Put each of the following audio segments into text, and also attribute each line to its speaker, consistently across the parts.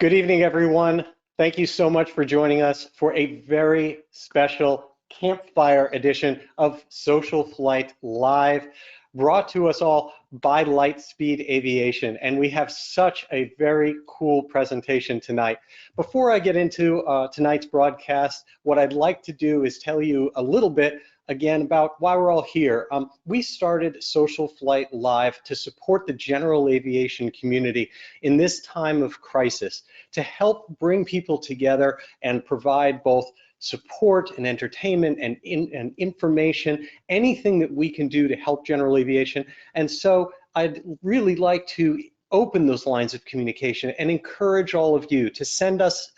Speaker 1: Good evening, everyone. Thank you so much for joining us for a very special campfire edition of SocialFlight Live, brought to us all by Lightspeed Aviation. And we have such a very cool presentation tonight. Before I get into tonight's broadcast, what I'd like to do is tell you a little bit again about why we're all here. We started SocialFlight Live to support the general aviation community in this time of crisis, to help bring people together and provide both support and entertainment and information, anything that we can do to help general aviation. And so I'd really like to open those lines of communication and encourage all of you to send us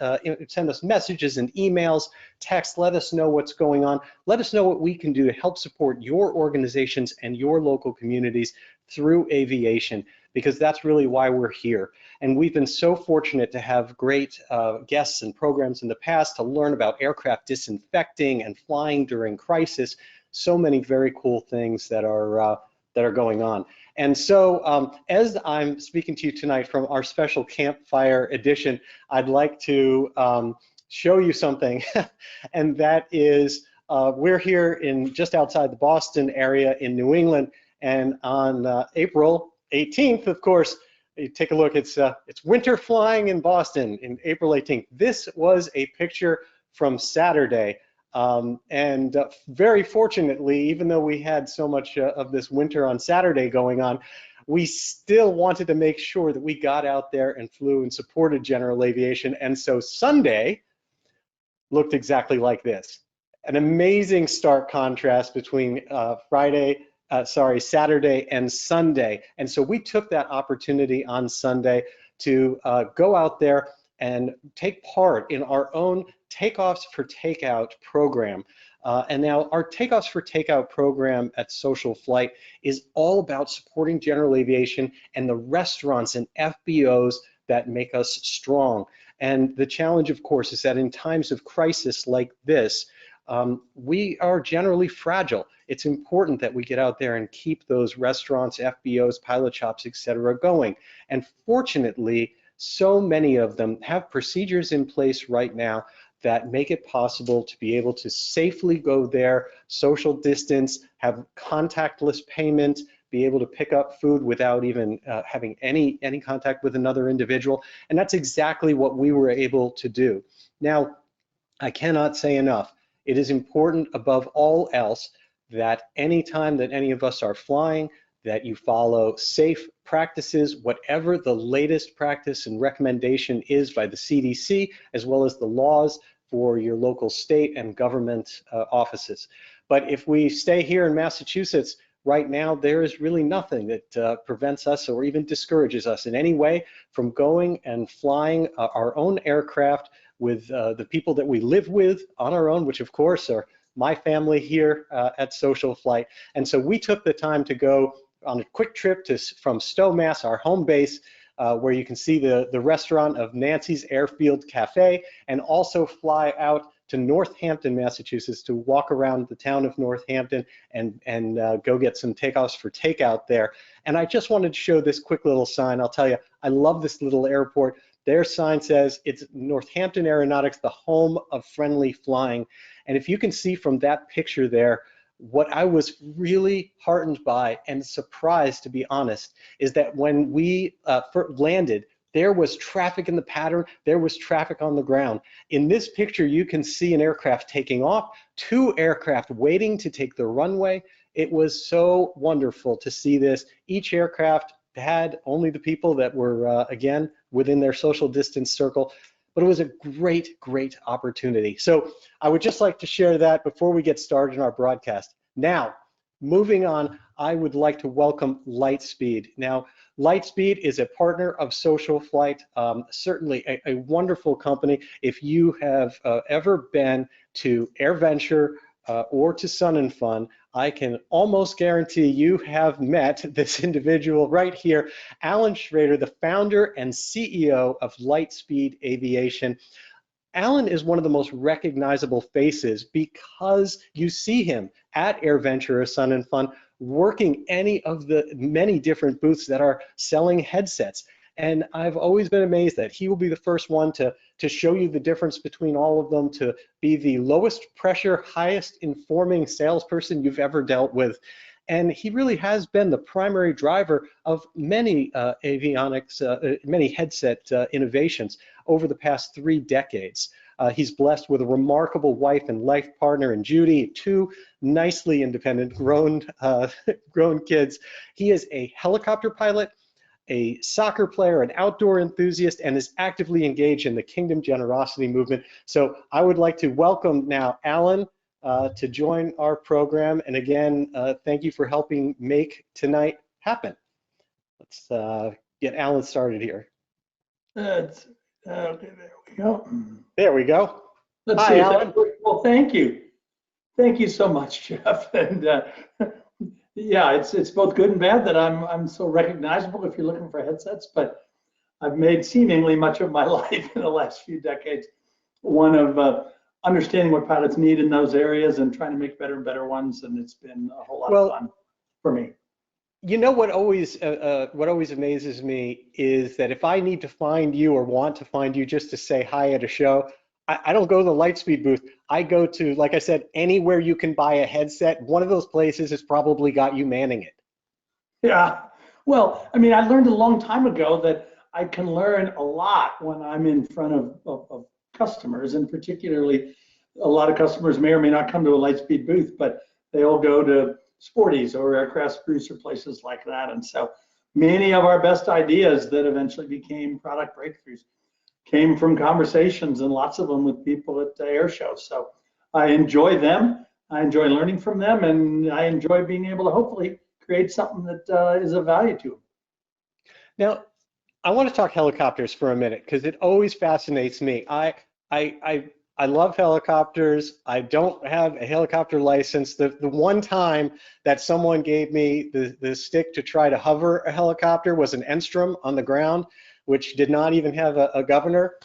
Speaker 1: messages and emails, text, let us know what's going on. Let us know what we can do to help support your organizations and your local communities through aviation, because that's really why we're here. And we've been so fortunate to have great guests and programs in the past to learn about aircraft disinfecting and flying during crisis. So many very cool things that are going on. And so as I'm speaking to you tonight from our special campfire edition, I'd like to show you something, and that is we're here in just outside the Boston area in New England, and on April 18th, of course, you take a look, it's winter flying in Boston in April 18th. This was a picture from Saturday. And very fortunately, even though we had so much of this winter on Saturday going on, we still wanted to make sure that we got out there and flew and supported general aviation. And so Sunday looked exactly like this. An amazing stark contrast between Saturday and Sunday. And so we took that opportunity on Sunday to go out there and take part in our own Takeoffs for Takeout program. And now our Takeoffs for Takeout program at SocialFlight is all about supporting general aviation and the restaurants and FBOs that make us strong. And the challenge, of course, is that in times of crisis like this, we are generally fragile. It's important that we get out there and keep those restaurants, FBOs, pilot shops, etc. going. And fortunately, so many of them have procedures in place right now that make it possible to be able to safely go there, social distance, have contactless payment, be able to pick up food without even having any contact with another individual. And that's exactly what we were able to do. Now, I cannot say enough. It is important above all else that anytime that any of us are flying, that you follow safe practices, whatever the latest practice and recommendation is by the CDC, as well as the laws for your local state and government offices. But if we stay here in Massachusetts, right now there is really nothing that prevents us or even discourages us in any way from going and flying our own aircraft with the people that we live with on our own, which of course are my family here at SocialFlight. And so we took the time to go on a quick trip from Stow, Mass, our home base, where you can see the restaurant of Nancy's Airfield Cafe, and also fly out to Northampton, Massachusetts, to walk around the town of Northampton and go get some takeoffs for takeout there. And I just wanted to show this quick little sign. I'll tell you, I love this little airport. Their sign says it's Northampton Aeronautics, the home of friendly flying. And if you can see from that picture there, what I was really heartened by and surprised, to be honest, is that when we landed, there was traffic in the pattern, there was traffic on the ground. In this picture, you can see an aircraft taking off, 2 aircraft waiting to take the runway. It was so wonderful to see this. Each aircraft had only the people that were, again, within their social distance circle. But it was a great, great opportunity. So I would just like to share that before we get started in our broadcast. Now, moving on, I would like to welcome Lightspeed. Now, Lightspeed is a partner of SocialFlight, certainly a wonderful company. If you have ever been to AirVenture or to Sun and Fun, I can almost guarantee you have met this individual right here, Allan Schrader, the founder and CEO of Lightspeed Aviation. Allan is one of the most recognizable faces because you see him at AirVenture or Sun and Fun working any of the many different booths that are selling headsets. And I've always been amazed that he will be the first one to show you the difference between all of them, to be the lowest pressure, highest informing salesperson you've ever dealt with. And he really has been the primary driver of many avionics, many headset innovations over the past 3 decades. He's blessed with a remarkable wife and life partner in Judy, 2 nicely independent grown kids. He is a helicopter pilot, a soccer player, an outdoor enthusiast, and is actively engaged in the Kingdom Generosity movement. So I would like to welcome now Allan to join our program. And again, thank you for helping make tonight happen. Let's get Allan started here.
Speaker 2: Okay, there we go.
Speaker 1: There we go.
Speaker 2: Let's
Speaker 1: Hi,
Speaker 2: see.
Speaker 1: Allan.
Speaker 2: Well, thank you. Thank you so much, Jeff. And yeah, it's both good and bad that I'm so recognizable if you're looking for headsets, but I've made seemingly much of my life in the last few decades one of understanding what pilots need in those areas and trying to make better and better ones, and it's been a whole lot of fun for me.
Speaker 1: You know what always amazes me is that if I need to find you or want to find you just to say hi at a show, I don't go to the Lightspeed booth. I go to, like I said, anywhere you can buy a headset. One of those places has probably got you manning it.
Speaker 2: Yeah, well, I mean, I learned a long time ago that I can learn a lot when I'm in front of customers, and particularly a lot of customers may or may not come to a Lightspeed booth, but they all go to Sporties or Aircraft Spruce or places like that. And so many of our best ideas that eventually became product breakthroughs came from conversations, and lots of them with people at air shows. So I enjoy them. I enjoy learning from them, and I enjoy being able to hopefully create something that is of value to them.
Speaker 1: Now, I want to talk helicopters for a minute because it always fascinates me. I love helicopters. I don't have a helicopter license. The one time that someone gave me the stick to try to hover a helicopter was an Enstrom on the ground, which did not even have a governor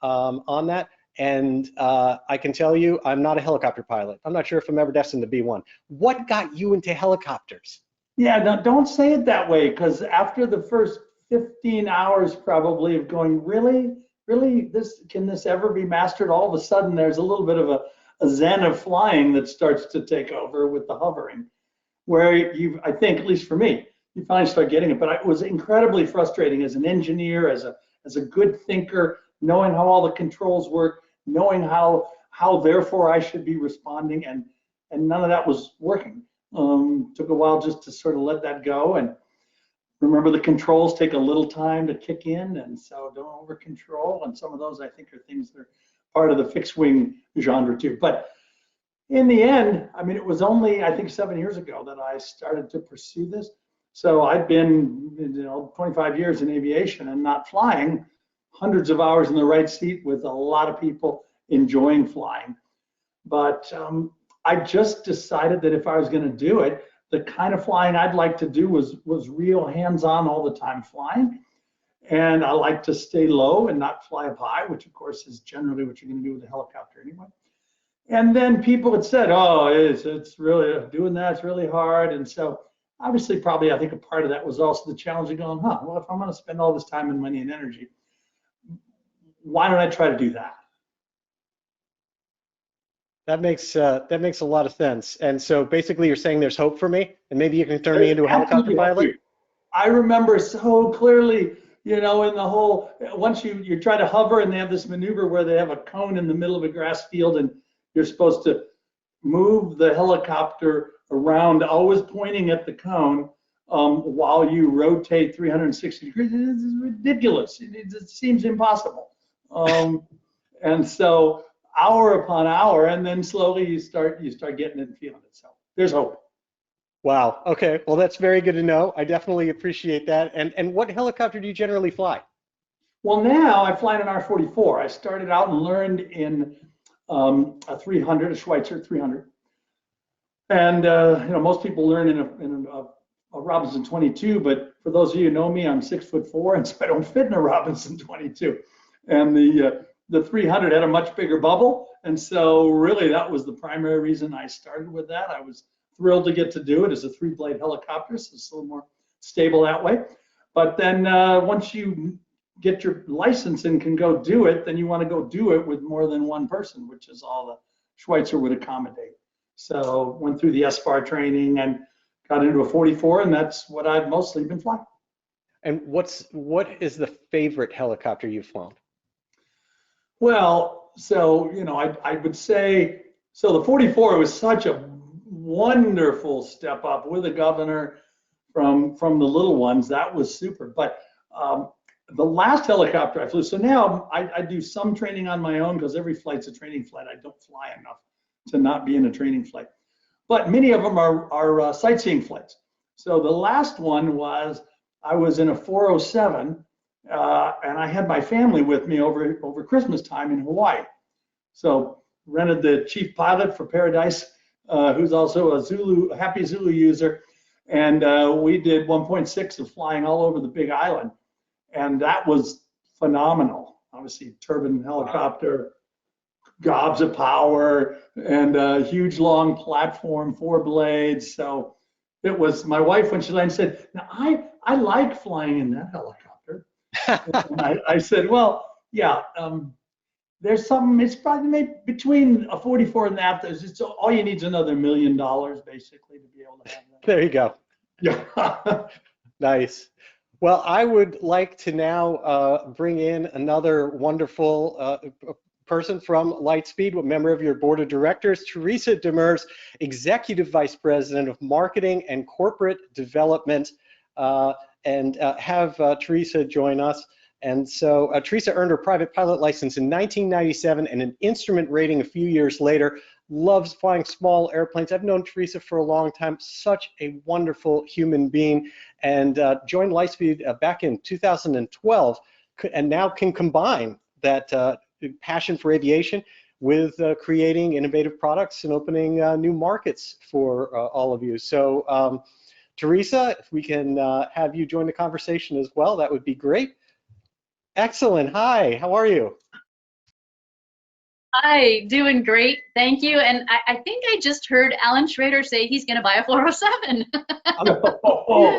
Speaker 1: on that. And I can tell you, I'm not a helicopter pilot. I'm not sure if I'm ever destined to be one. What got you into helicopters?
Speaker 2: Yeah, now don't say it that way, because after the first 15 hours probably of going, really, can this ever be mastered? All of a sudden, there's a little bit of a zen of flying that starts to take over with the hovering, where I think, at least for me, you finally start getting it. But it was incredibly frustrating as an engineer, as a good thinker, knowing how all the controls work, knowing how therefore I should be responding, and none of that was working. Took a while just to sort of let that go, and remember the controls take a little time to kick in, and so don't over control. And some of those I think are things that are part of the fixed wing genre too. But in the end, I mean, it was only I think 7 years ago that I started to pursue this. So I'd been 25 years in aviation and not flying, hundreds of hours in the right seat with a lot of people enjoying flying. But I just decided that if I was going to do it, the kind of flying I'd like to do was real hands-on all the time flying. And I like to stay low and not fly up high, which of course is generally what you're going to do with a helicopter anyway. And then people had said, oh, it's really doing that's really hard. And so obviously probably I think a part of that was also the challenge of going, well, if I'm going to spend all this time and money and energy, why don't I try to do that?
Speaker 1: That makes a lot of sense. And so basically you're saying there's hope for me, and maybe you can turn me into a helicopter pilot?
Speaker 2: I remember so clearly, in the whole, once you try to hover and they have this maneuver where they have a cone in the middle of a grass field and you're supposed to move the helicopter around, always pointing at the cone while you rotate 360 degrees. It's ridiculous. It seems impossible. And so hour upon hour, and then slowly you start getting it and feeling it. So there's hope.
Speaker 1: Wow. Okay. Well, that's very good to know. I definitely appreciate that. And what helicopter do you generally fly?
Speaker 2: Well, now I fly an R-44. I started out and learned in a 300, a Schweitzer 300. And most people learn in a Robinson 22, but for those of you who know me, I'm 6'4", and so I don't fit in a Robinson 22. And the 300 had a much bigger bubble, and so really that was the primary reason I started with that. I was thrilled to get to do it as a 3-blade helicopter, so it's a little more stable that way. But then once you get your license and can go do it, then you want to go do it with more than one person, which is all the Schweitzer would accommodate. So went through the SFAR training and got into a 44, and that's what I've mostly been flying.
Speaker 1: And what is the favorite helicopter you've flown?
Speaker 2: Well, so, I would say, so the 44 was such a wonderful step up with the governor from the little ones. That was super. But the last helicopter I flew, so now I do some training on my own because every flight's a training flight. I don't fly enough to not be in a training flight. But many of them are sightseeing flights. So the last one was, I was in a 407, and I had my family with me over Christmas time in Hawaii. So rented the chief pilot for Paradise, who's also a happy Zulu user, and we did 1.6 of flying all over the Big Island, and that was phenomenal. Obviously, turbine helicopter, gobs of power, and a huge long platform, 4 blades. So it was, my wife, when she landed, said, "Now I like flying in that helicopter." And I said, "Well, yeah, there's something, it's probably maybe between a 44 and that, it's all you need is another $1 million basically to be able to have that."
Speaker 1: There you go.
Speaker 2: Yeah.
Speaker 1: Nice. Well, I would like to now bring in another wonderful person from Lightspeed, a member of your board of directors, Teresa Demers, Executive Vice President of Marketing and Corporate Development, and have Teresa join us. And so Teresa earned her private pilot license in 1997 and an instrument rating a few years later. Loves flying small airplanes. I've known Teresa for a long time. Such a wonderful human being, and joined Lightspeed back in 2012, and now can combine that passion for aviation with creating innovative products and opening new markets for all of you. So Teresa, if we can have you join the conversation as well, that would be great. Excellent. Hi, how are you?
Speaker 3: Hi, doing great. Thank you. And I think I just heard Allan Schrader say he's going to buy a 407.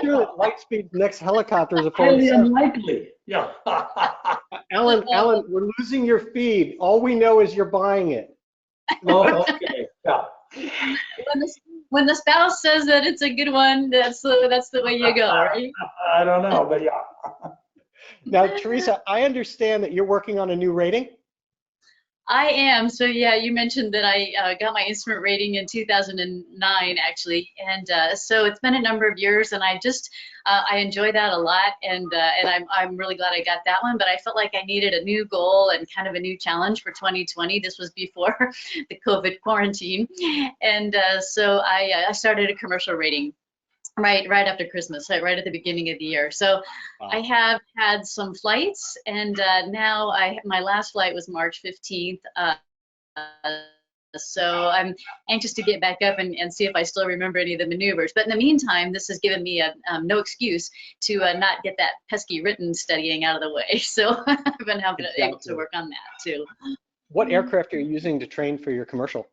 Speaker 1: Sure, Lightspeed's next helicopter is a
Speaker 2: Highly
Speaker 1: 407.
Speaker 2: unlikely. Yeah.
Speaker 1: Alan, we're losing your feed. All we know is you're buying it.
Speaker 2: Oh, okay. Yeah.
Speaker 3: When the spouse says that it's a good one, that's the way you go, right?
Speaker 2: I don't know, but yeah.
Speaker 1: Now, Teresa, I understand that you're working on a new rating.
Speaker 3: I am. So yeah, you mentioned that I got my instrument rating in 2009, actually, and so it's been a number of years, and I enjoy that a lot, and I'm really glad I got that one. But I felt like I needed a new goal and kind of a new challenge for 2020. This was before the COVID quarantine, and so I started a commercial rating. Right after Christmas, right at the beginning of the year. So
Speaker 1: Wow.
Speaker 3: I have had some flights, and now my last flight was March 15th. So I'm anxious to get back up and see if I still remember any of the maneuvers. But in the meantime, this has given me no excuse to not get that pesky written studying out of the way. So I've been able to work on that too.
Speaker 1: What aircraft are you using to train for your commercial?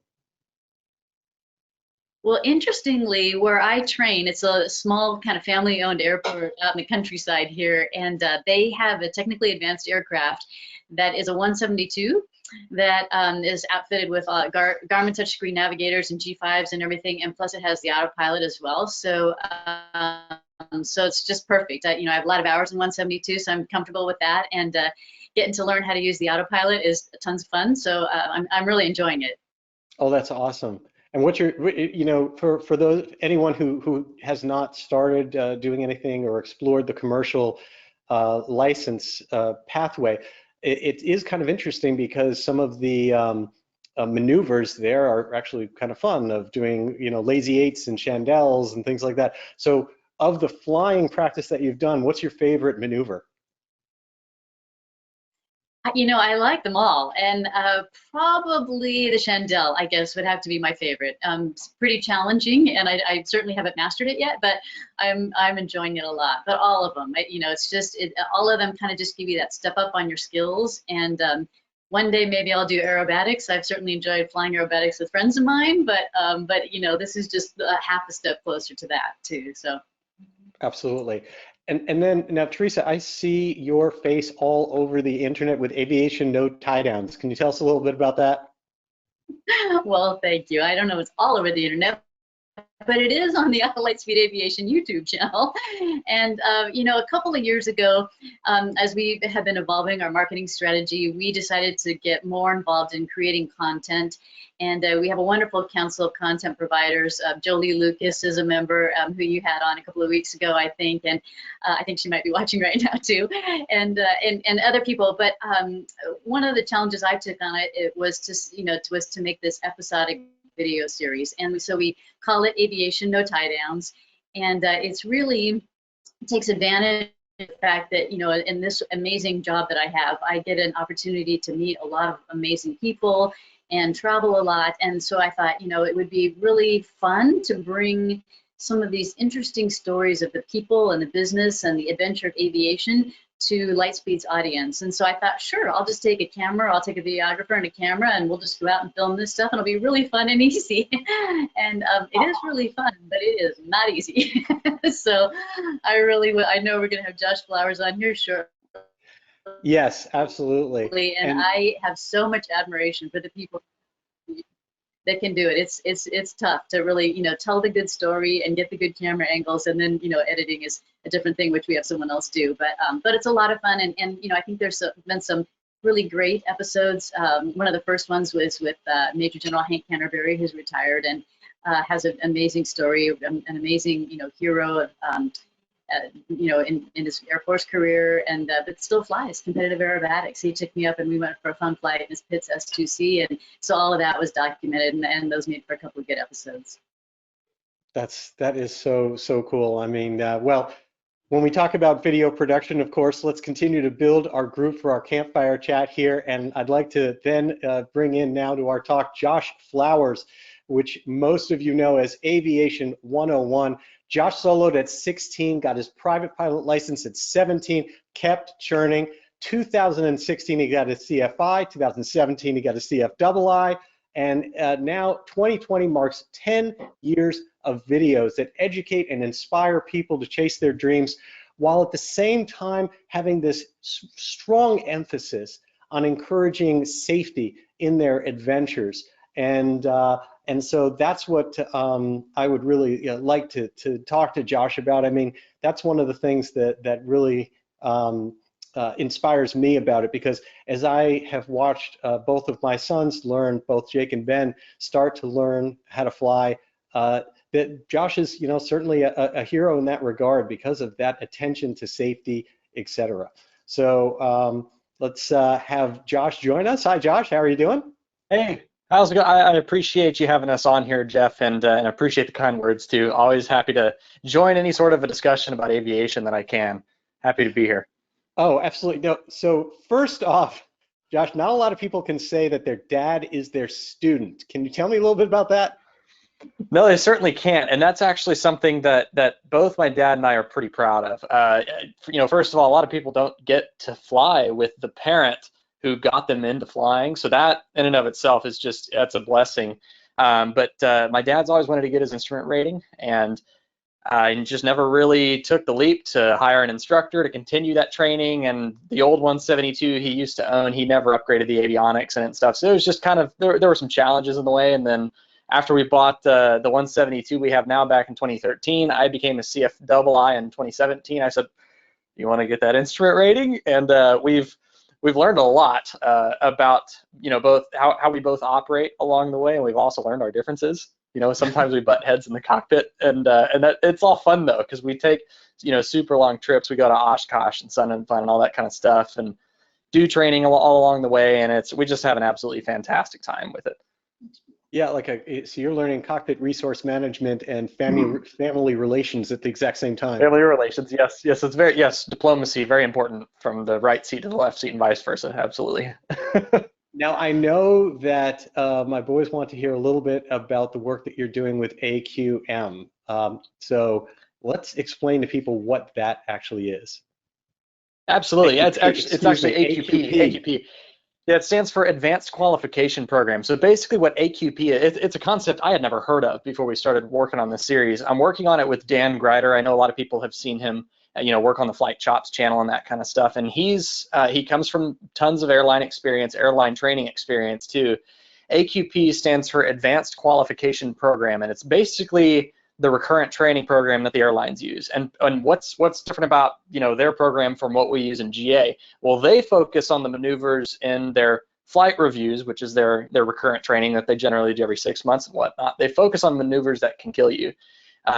Speaker 3: Well, interestingly, where I train, it's a small kind of family-owned airport out in the countryside here, and they have a technically advanced aircraft that is a 172 that is outfitted with Garmin touchscreen navigators and G5s and everything, and plus it has the autopilot as well. So, so it's just perfect. I have a lot of hours in 172, so I'm comfortable with that, and getting to learn how to use the autopilot is tons of fun. So I'm really enjoying it.
Speaker 1: Oh, that's awesome. And what's your, for anyone who has not started doing anything or explored the commercial license pathway, it is kind of interesting because some of the maneuvers there are actually kind of fun, of doing, lazy eights and chandelles and things like that. So of the flying practice that you've done, what's your favorite maneuver?
Speaker 3: I like them all, and probably the chandelle, I guess, would have to be my favorite. It's pretty challenging, and I certainly haven't mastered it yet, but I'm enjoying it a lot. But all of them, it's just all of them kind of just give you that step up on your skills. And one day maybe I'll do aerobatics. I've certainly enjoyed flying aerobatics with friends of mine, but this is just half a step closer to that too. So
Speaker 1: Absolutely. And then now, Teresa, I see your face all over the internet with aviation no tie downs. Can you tell us a little bit about that?
Speaker 3: Well, thank you. I don't know, it's all over the internet, but it is on the Lightspeed Aviation YouTube channel. And, you know, a couple of years ago, as we have been evolving our marketing strategy, we decided to get more involved in creating content. And we have a wonderful council of content providers. Jolie Lucas is a member who you had on a couple of weeks ago, I think. And I think she might be watching right now too, and other people. But one of the challenges I took on it was to, you know, was to make this episodic video series. And so we call it Aviation No Tie Downs. And it's really takes advantage of the fact that, you know, in this amazing job that I have, I get an opportunity to meet a lot of amazing people and travel a lot. And so I thought, you know, it would be really fun to bring some of these interesting stories of the people and the business and the adventure of aviation to Lightspeed's audience. And so I thought, sure, I'll just take a camera, I'll take a videographer and a camera, and we'll just go out and film this stuff, and it'll be really fun and easy. And it is really fun, but it is not easy. So I know we're gonna have Josh Flowers on here shortly.
Speaker 1: Yes, absolutely.
Speaker 3: And I have so much admiration for the people that can do it. It's tough to really, you know, tell the good story and get the good camera angles, and then, you know, editing is a different thing, which we have someone else do. But it's a lot of fun, and you know, I think there's been some really great episodes. One of the first ones was with Major General Hank Canterbury, who's retired and has an amazing story, an amazing, you know, hero of you know, in his Air Force career, and but still flies competitive aerobatics. He took me up and we went for a fun flight in his Pitts S2C, and so all of that was documented, and those made for a couple of good episodes.
Speaker 1: That is so cool. I mean, well, when we talk about video production, of course, let's continue to build our group for our campfire chat here, and I'd like to then bring in now to our talk Josh Flowers, which most of you know as Aviation 101. Josh soloed at 16, got his private pilot license at 17, kept churning. 2016, he got his CFI. 2017, he got his CFII. And now 2020 marks 10 years of videos that educate and inspire people to chase their dreams, while at the same time having this strong emphasis on encouraging safety in their adventures. And so that's what I would really like to talk to Josh about. I mean, that's one of the things that really inspires me about it, because as I have watched both of my sons learn, both Jake and Ben, start to learn how to fly, that Josh is, you know, certainly a hero in that regard because of that attention to safety, etc. So let's have Josh join us. Hi, Josh. How are you doing?
Speaker 4: Hey, how's it going? I appreciate you having us on here, Jeff, and appreciate the kind words too. Always happy to join any sort of a discussion about aviation that I can. Happy to be here.
Speaker 1: Oh, absolutely. No, so first off, Josh, not a lot of people can say that their dad is their student. Can you tell me a little bit about that?
Speaker 4: No, they certainly can't, and that's actually something that both my dad and I are pretty proud of. You know, first of all, a lot of people don't get to fly with the parent who got them into flying, so that in and of itself is that's a blessing. But my dad's always wanted to get his instrument rating, and he just never really took the leap to hire an instructor to continue that training. And the old 172 he used to own, he never upgraded the avionics and stuff. So it was just kind of, there were some challenges in the way. And then after we bought the 172 we have now back in 2013, I became a CFII in 2017. I said, you want to get that instrument rating? And we've learned a lot about, you know, both how we both operate along the way, and we've also learned our differences. You know, sometimes we butt heads in the cockpit, and that it's all fun though, because we take, you know, super long trips. We go to Oshkosh and Sun and Fun and all that kind of stuff, and do training all along the way, and we just have an absolutely fantastic time with it.
Speaker 1: Yeah, so you're learning cockpit resource management and family relations at the exact same time.
Speaker 4: Family relations, yes, it's diplomacy, very important, from the right seat to the left seat and vice versa, absolutely.
Speaker 1: Now, I know that my boys want to hear a little bit about the work that you're doing with AQM. So let's explain to people what that actually is.
Speaker 4: Absolutely, yeah, it's actually
Speaker 1: AQP.
Speaker 4: AQP. Yeah, it stands for Advanced Qualification Program. So basically what AQP is, it's a concept I had never heard of before we started working on this series. I'm working on it with Dan Greider. I know a lot of people have seen him work on the Flight Chops channel and that kind of stuff. And he comes from tons of airline experience, airline training experience too. AQP stands for Advanced Qualification Program, and it's basically the recurrent training program that the airlines use. And what's different about their program from what we use in GA? Well, they focus on the maneuvers in their flight reviews, which is their recurrent training that they generally do every 6 months and whatnot. They focus on maneuvers that can kill you.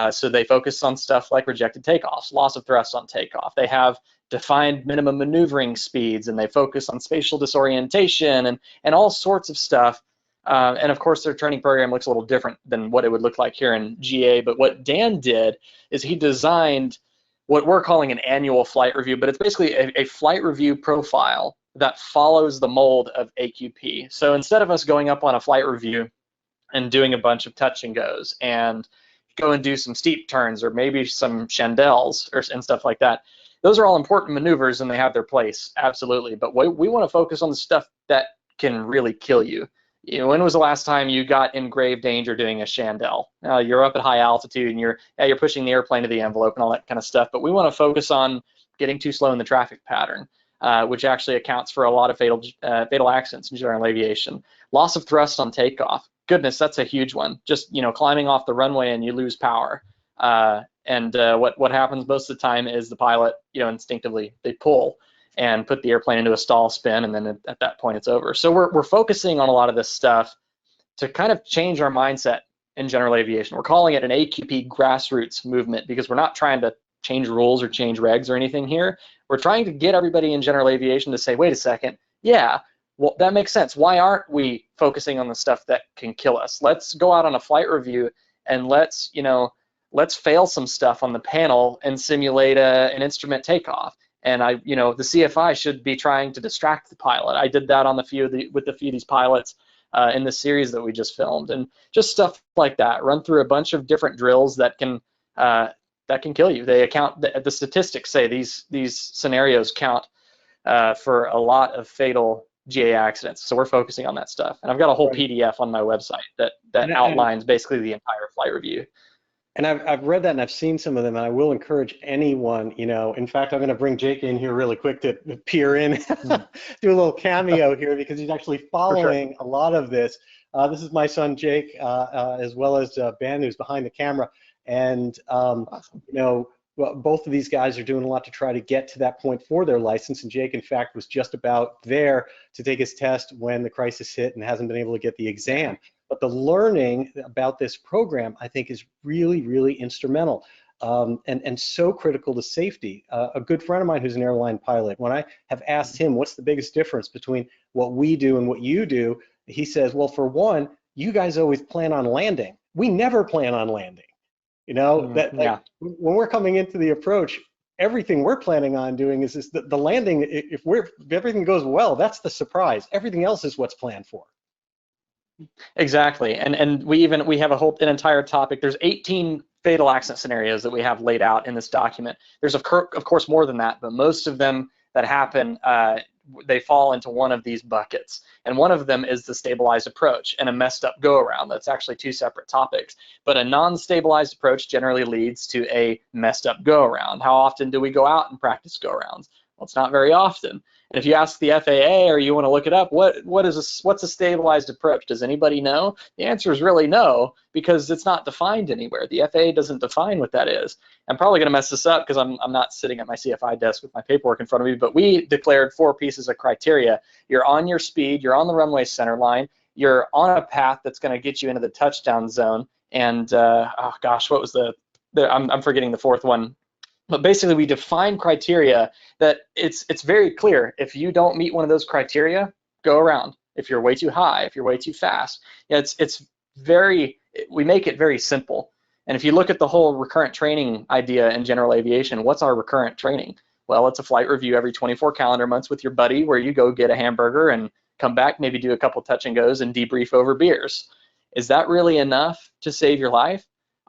Speaker 4: So they focus on stuff like rejected takeoffs, loss of thrust on takeoff. They have defined minimum maneuvering speeds, and they focus on spatial disorientation and all sorts of stuff. And of course, their training program looks a little different than what it would look like here in GA. But what Dan did is he designed what we're calling an annual flight review, but it's basically a flight review profile that follows the mold of AQP. So instead of us going up on a flight review and doing a bunch of touch and goes and go and do some steep turns or maybe some chandelles and stuff like that, those are all important maneuvers and they have their place, absolutely. But we want to focus on the stuff that can really kill you. When was the last time you got in grave danger doing a chandelle? You're up at high altitude and you're pushing the airplane to the envelope and all that kind of stuff. But we want to focus on getting too slow in the traffic pattern, which actually accounts for a lot of fatal accidents in general aviation. Loss of thrust on takeoff. Goodness, that's a huge one. Just climbing off the runway and you lose power. What happens most of the time is the pilot, instinctively they pull and put the airplane into a stall spin, and then at that point it's over. So we're focusing on a lot of this stuff to kind of change our mindset in general aviation. We're calling it an AQP grassroots movement because we're not trying to change rules or change regs or anything here. We're trying to get everybody in general aviation to say, wait a second, yeah, well, that makes sense. Why aren't we focusing on the stuff that can kill us? Let's go out on a flight review and let's fail some stuff on the panel and simulate an instrument takeoff. And the CFI should be trying to distract the pilot. I did that on with a few of these pilots in the series that we just filmed, and just stuff like that. Run through a bunch of different drills that can kill you. They account. The statistics say these scenarios count for a lot of fatal GA accidents. So we're focusing on that stuff. And I've got a whole PDF on my website that outlines basically the entire flight review.
Speaker 1: And I've read that and I've seen some of them, and I will encourage anyone, in fact, I'm going to bring Jake in here really quick to peer in, do a little cameo here because he's actually following a lot of this. This is my son, Jake, as well as Ben, who's behind the camera. And,
Speaker 4: Awesome.
Speaker 1: both of these guys are doing a lot to try to get to that point for their license. And Jake, in fact, was just about there to take his test when the crisis hit and hasn't been able to get the exam. But the learning about this program, I think, is really, really instrumental and so critical to safety. A good friend of mine who's an airline pilot, when I have asked him what's the biggest difference between what we do and what you do, he says, well, for one, you guys always plan on landing. We never plan on landing. When we're coming into the approach, everything we're planning on doing is the landing. If everything goes well, that's the surprise. Everything else is what's planned for.
Speaker 4: Exactly, and we have an entire topic. There's 18 fatal accident scenarios that we have laid out in this document. There's of course more than that, but most of them that happen, they fall into one of these buckets. And one of them is the stabilized approach and a messed up go around. That's actually two separate topics. But a non-stabilized approach generally leads to a messed up go around. How often do we go out and practice go arounds? Well, it's not very often. And if you ask the FAA or you want to look it up, what's a stabilized approach? Does anybody know? The answer is really no, because it's not defined anywhere. The FAA doesn't define what that is. I'm probably going to mess this up because I'm not sitting at my CFI desk with my paperwork in front of me, but we declared 4 pieces of criteria. You're on your speed, you're on the runway center line, you're on a path that's going to get you into the touchdown zone, and oh gosh, what was I'm forgetting the 4th one. But basically, we define criteria that it's very clear. If you don't meet one of those criteria, go around. If you're way too high, if you're way too fast, we make it very simple. And if you look at the whole recurrent training idea in general aviation, what's our recurrent training? Well, it's a flight review every 24 calendar months with your buddy where you go get a hamburger and come back, maybe do a couple touch and goes and debrief over beers. Is that really enough to save your life?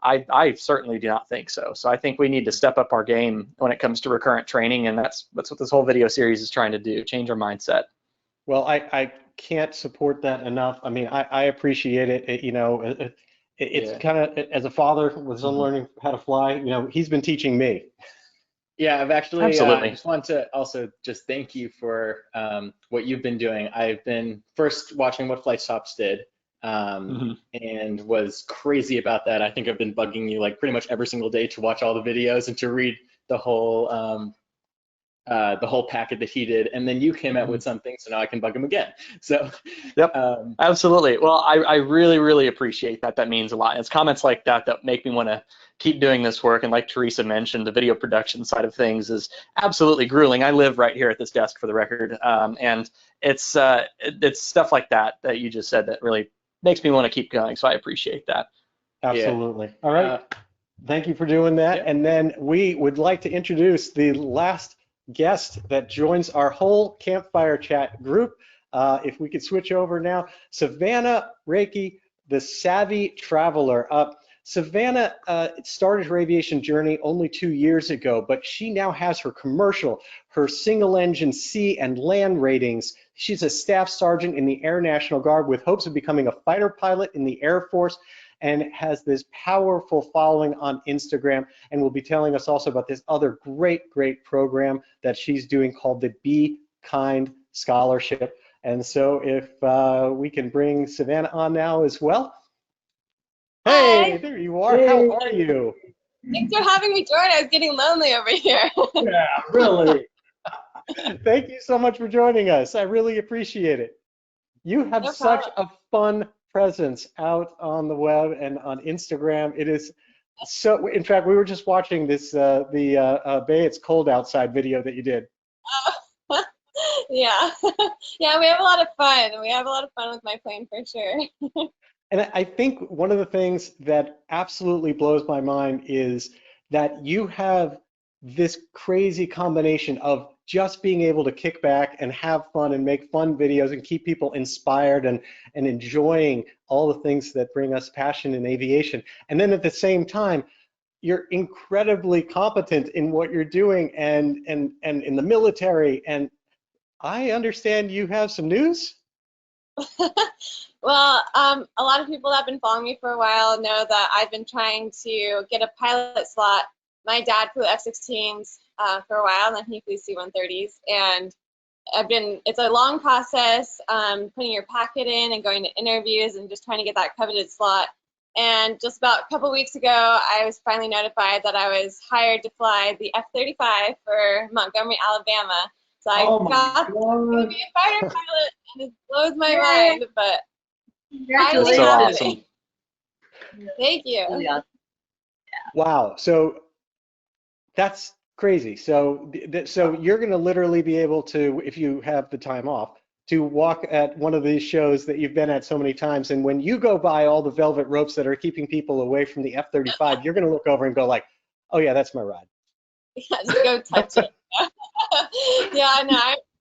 Speaker 4: I certainly do not think so. So I think we need to step up our game when it comes to recurrent training, and that's what this whole video series is trying to do, change our mindset.
Speaker 1: Well, I can't support that enough. I mean, I appreciate it. It's kind of, as a father with son learning how to fly, he's been teaching me.
Speaker 5: Yeah, I've actually
Speaker 4: Absolutely.
Speaker 5: just want to also just thank you for what you've been doing. I've been first watching what Flight Stops did,
Speaker 4: Mhm.
Speaker 5: and was crazy about that. I think I've been bugging you like pretty much every single day to watch all the videos and to read the whole packet that he did. And then you came out with something, so now I can bug him again. So,
Speaker 4: Yep,
Speaker 5: um,
Speaker 4: absolutely. Well, I really, really appreciate that. That means a lot. And it's comments like that that make me want to keep doing this work. And like Teresa mentioned, the video production side of things is absolutely grueling. I live right here at this desk, for the record, and it's stuff like that that you just said that really makes me want to keep going. So I appreciate that.
Speaker 5: yeah.
Speaker 1: Absolutely. All right. Thank you for doing that.
Speaker 5: Yeah.
Speaker 1: And then we would like to introduce the last guest that joins our whole campfire chat group. If we could switch over now, Savannah Raskey, the savvy traveler. Savannah started her aviation journey only 2 years ago, but she now has her commercial, her single engine sea and land ratings. She's a staff sergeant in the Air National Guard with hopes of becoming a fighter pilot in the Air Force, and has this powerful following on Instagram, and will be telling us also about this other great program that she's doing called the Be Kind Scholarship. And so if we can bring Savannah on now as well. Hey,
Speaker 6: Hi.
Speaker 1: there you are. How
Speaker 2: Hey,
Speaker 1: are you?
Speaker 6: Thanks for having me join. I was getting lonely over here.
Speaker 2: yeah, really.
Speaker 1: Thank you so much for joining us. I really appreciate it. You have
Speaker 6: No
Speaker 1: such
Speaker 6: problem.
Speaker 1: a fun presence out on the web and on Instagram. It is so, in fact, we were just watching this, Bay It's Cold Outside video that you did.
Speaker 6: Yeah. Yeah, we have a lot of fun. We have a lot of fun with my plane for sure.
Speaker 1: And I think one of the things that absolutely blows my mind is that you have this crazy combination of just being able to kick back and have fun and make fun videos and keep people inspired and enjoying all the things that bring us passion in aviation. And then at the same time, you're incredibly competent in what you're doing and in the military. And I understand you have some news.
Speaker 6: Well, a lot of people that have been following me for a while know that I've been trying to get a pilot slot. My dad flew F-16s for a while, and then he flew C-130s, and it's a long process, putting your packet in and going to interviews and just trying to get that coveted slot. And just about a couple weeks ago, I was finally notified that I was hired to fly the F-35 for Montgomery, Alabama. So I
Speaker 2: Oh my
Speaker 6: got to
Speaker 2: God.
Speaker 6: be a fighter pilot, and it blows my mind, but finally
Speaker 4: So
Speaker 3: Congratulations.
Speaker 4: awesome.
Speaker 6: thank you.
Speaker 3: Yeah.
Speaker 1: Wow. So that's crazy. So, so you're going to literally be able to, if you have the time off, to walk at one of these shows that you've been at so many times. And when you go by all the velvet ropes that are keeping people away from the F-35, you're going to look over and go like, oh yeah, that's my ride.
Speaker 6: Yeah, just go touch it. Yeah, no,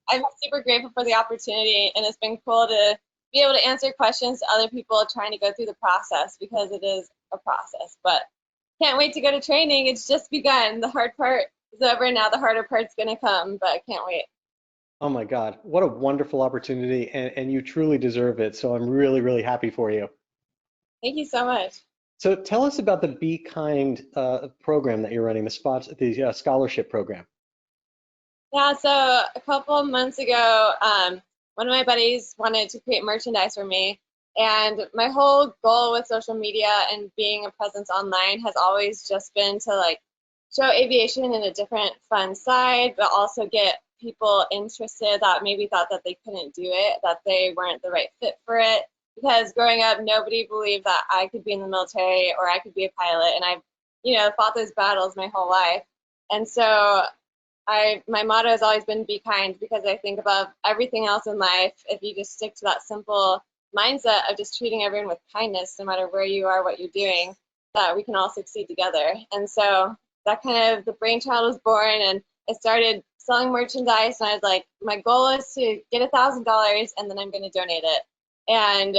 Speaker 6: I'm super grateful for the opportunity, and it's been cool to be able to answer questions to other people trying to go through the process, because it is a process. But can't wait to go to training. It's just begun. The hard part is over now. The harder part's gonna come, but I can't wait.
Speaker 1: Oh my God, what a wonderful opportunity, and you truly deserve it. So I'm really happy for you.
Speaker 6: Thank you so much.
Speaker 1: So tell us about the Be Kind program that you're running, the scholarship program.
Speaker 6: Yeah, so a couple of months ago, one of my buddies wanted to create merchandise for me, and my whole goal with social media and being a presence online has always just been to like show aviation in a different fun side, but also get people interested that maybe thought that they couldn't do it, that they weren't the right fit for it. Because growing up, nobody believed that I could be in the military or I could be a pilot, and I've fought those battles my whole life. And so my motto has always been be kind, because I think above everything else in life, if you just stick to that simple mindset of just treating everyone with kindness, no matter where you are, what you're doing, that we can all succeed together. And so that kind of the brainchild was born, and I started selling merchandise, and I was like, my goal is to get $1,000, and then I'm going to donate it. And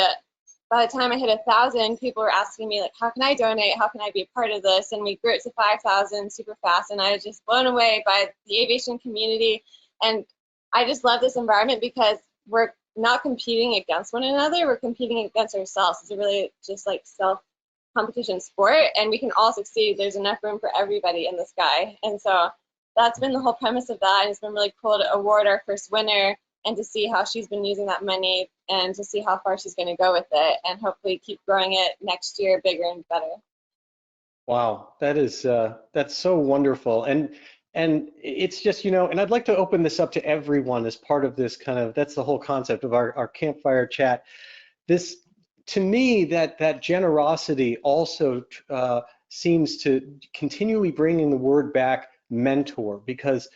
Speaker 6: by the time I hit 1,000, people were asking me, like, how can I donate? How can I be a part of this? And we grew it to 5,000 super fast. And I was just blown away by the aviation community. And I just love this environment because we're not competing against one another. We're competing against ourselves. It's a really just like self-competition sport, and we can all succeed. There's enough room for everybody in the sky. And so that's been the whole premise of that. And it's been really cool to award our first winner and to see how she's been using that money and to see how far she's going to go with it and hopefully keep growing it next year bigger and better.
Speaker 1: Wow, that is that's so wonderful. And it's just, and I'd like to open this up to everyone as part of this kind of, that's the whole concept of our campfire chat. This, to me, that generosity also seems to continually bringing the word back mentor, because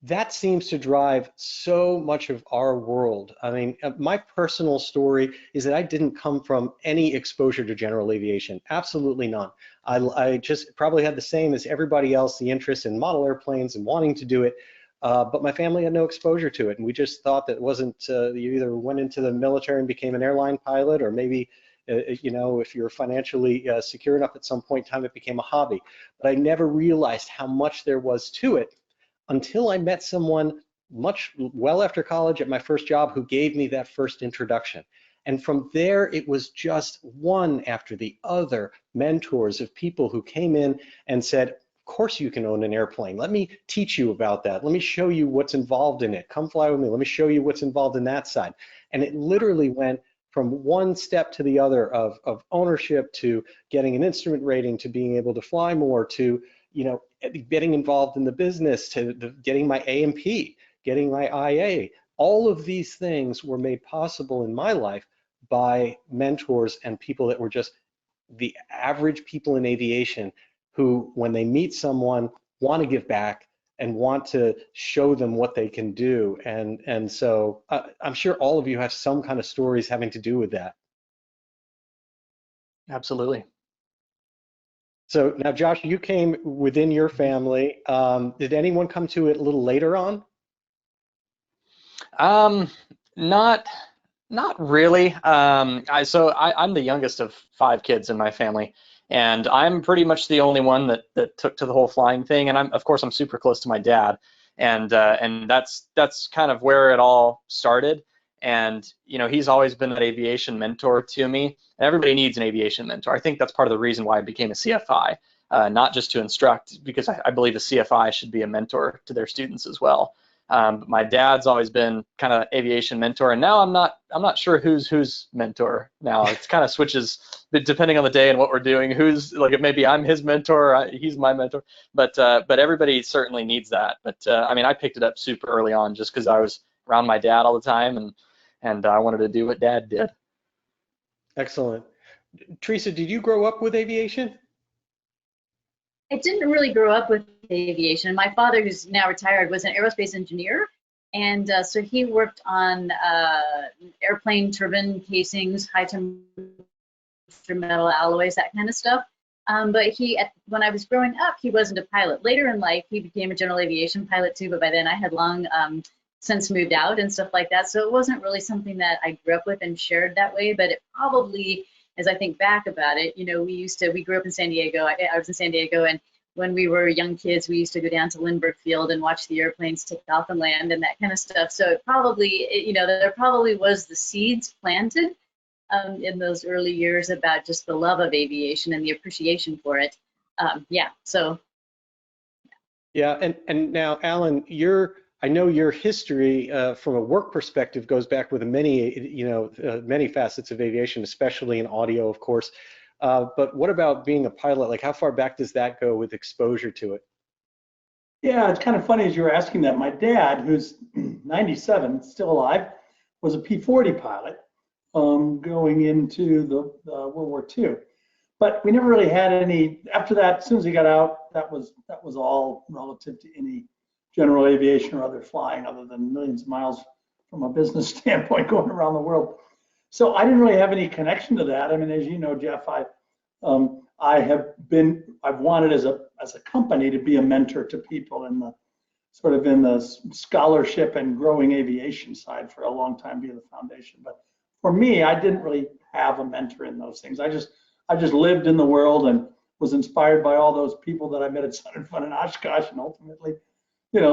Speaker 1: that seems to drive so much of our world. I mean, my personal story is that I didn't come from any exposure to general aviation, absolutely none. I just probably had the same as everybody else, the interest in model airplanes and wanting to do it, but my family had no exposure to it, and we just thought that it wasn't, you either went into the military and became an airline pilot, or maybe if you're financially secure enough at some point in time, it became a hobby. But I never realized how much there was to it until I met someone well after college at my first job who gave me that first introduction. And from there, it was just one after the other mentors of people who came in and said, of course you can own an airplane. Let me teach you about that. Let me show you what's involved in it. Come fly with me. Let me show you what's involved in that side. And it literally went from one step to the other of ownership to getting an instrument rating to being able to fly more to getting involved in the business to getting my A&P, getting my IA. All of these things were made possible in my life by mentors and people that were just the average people in aviation who, when they meet someone, want to give back and want to show them what they can do. And so I'm sure all of you have some kind of stories having to do with that.
Speaker 4: Absolutely.
Speaker 1: So now, Josh, you came within your family. Did anyone come to it a little later on?
Speaker 4: Not really. I'm the youngest of 5 kids in my family, and I'm pretty much the only one that took to the whole flying thing. And of course I'm super close to my dad, and that's kind of where it all started. And he's always been an aviation mentor to me. And everybody needs an aviation mentor. I think that's part of the reason why I became a CFI, not just to instruct, because I believe a CFI should be a mentor to their students as well. But my dad's always been kind of aviation mentor, and now I'm not sure who's mentor now. It kind of switches depending on the day and what we're doing. Who's like, maybe I'm his mentor, or he's my mentor, but everybody certainly needs that. But I mean, I picked it up super early on just because I was around my dad all the time, and I wanted to do what dad did.
Speaker 1: Excellent. Teresa, did you grow up with aviation?
Speaker 3: I didn't really grow up with aviation. My father, who's now retired, was an aerospace engineer. And so he worked on airplane turbine casings, high temperature metal alloys, that kind of stuff. But when I was growing up, he wasn't a pilot. Later in life, he became a general aviation pilot too, but by then I had long since moved out and stuff like that. So it wasn't really something that I grew up with and shared that way, but it probably, as I think back about it, we grew up in San Diego. I was in San Diego, and when we were young kids, we used to go down to Lindbergh Field and watch the airplanes take off and land and that kind of stuff. So it probably, there probably was the seeds planted in those early years about just the love of aviation and the appreciation for it. Yeah.
Speaker 1: And now, Allan, I know your history from a work perspective goes back with many facets of aviation, especially in audio, of course. But what about being a pilot? Like, how far back does that go with exposure to it?
Speaker 2: Yeah, it's kind of funny as you were asking that. My dad, who's 97, still alive, was a P-40 pilot going into the World War II. But we never really had any. After that, as soon as he got out, that was all relative to any general aviation or other flying, other than millions of miles from a business standpoint going around the world. So I didn't really have any connection to that. I mean, as you know, Jeff, I've wanted as a company to be a mentor to people in the scholarship and growing aviation side for a long time via the foundation. But for me, I didn't really have a mentor in those things. I just lived in the world and was inspired by all those people that I met at Sun and Fun in Oshkosh, and ultimately,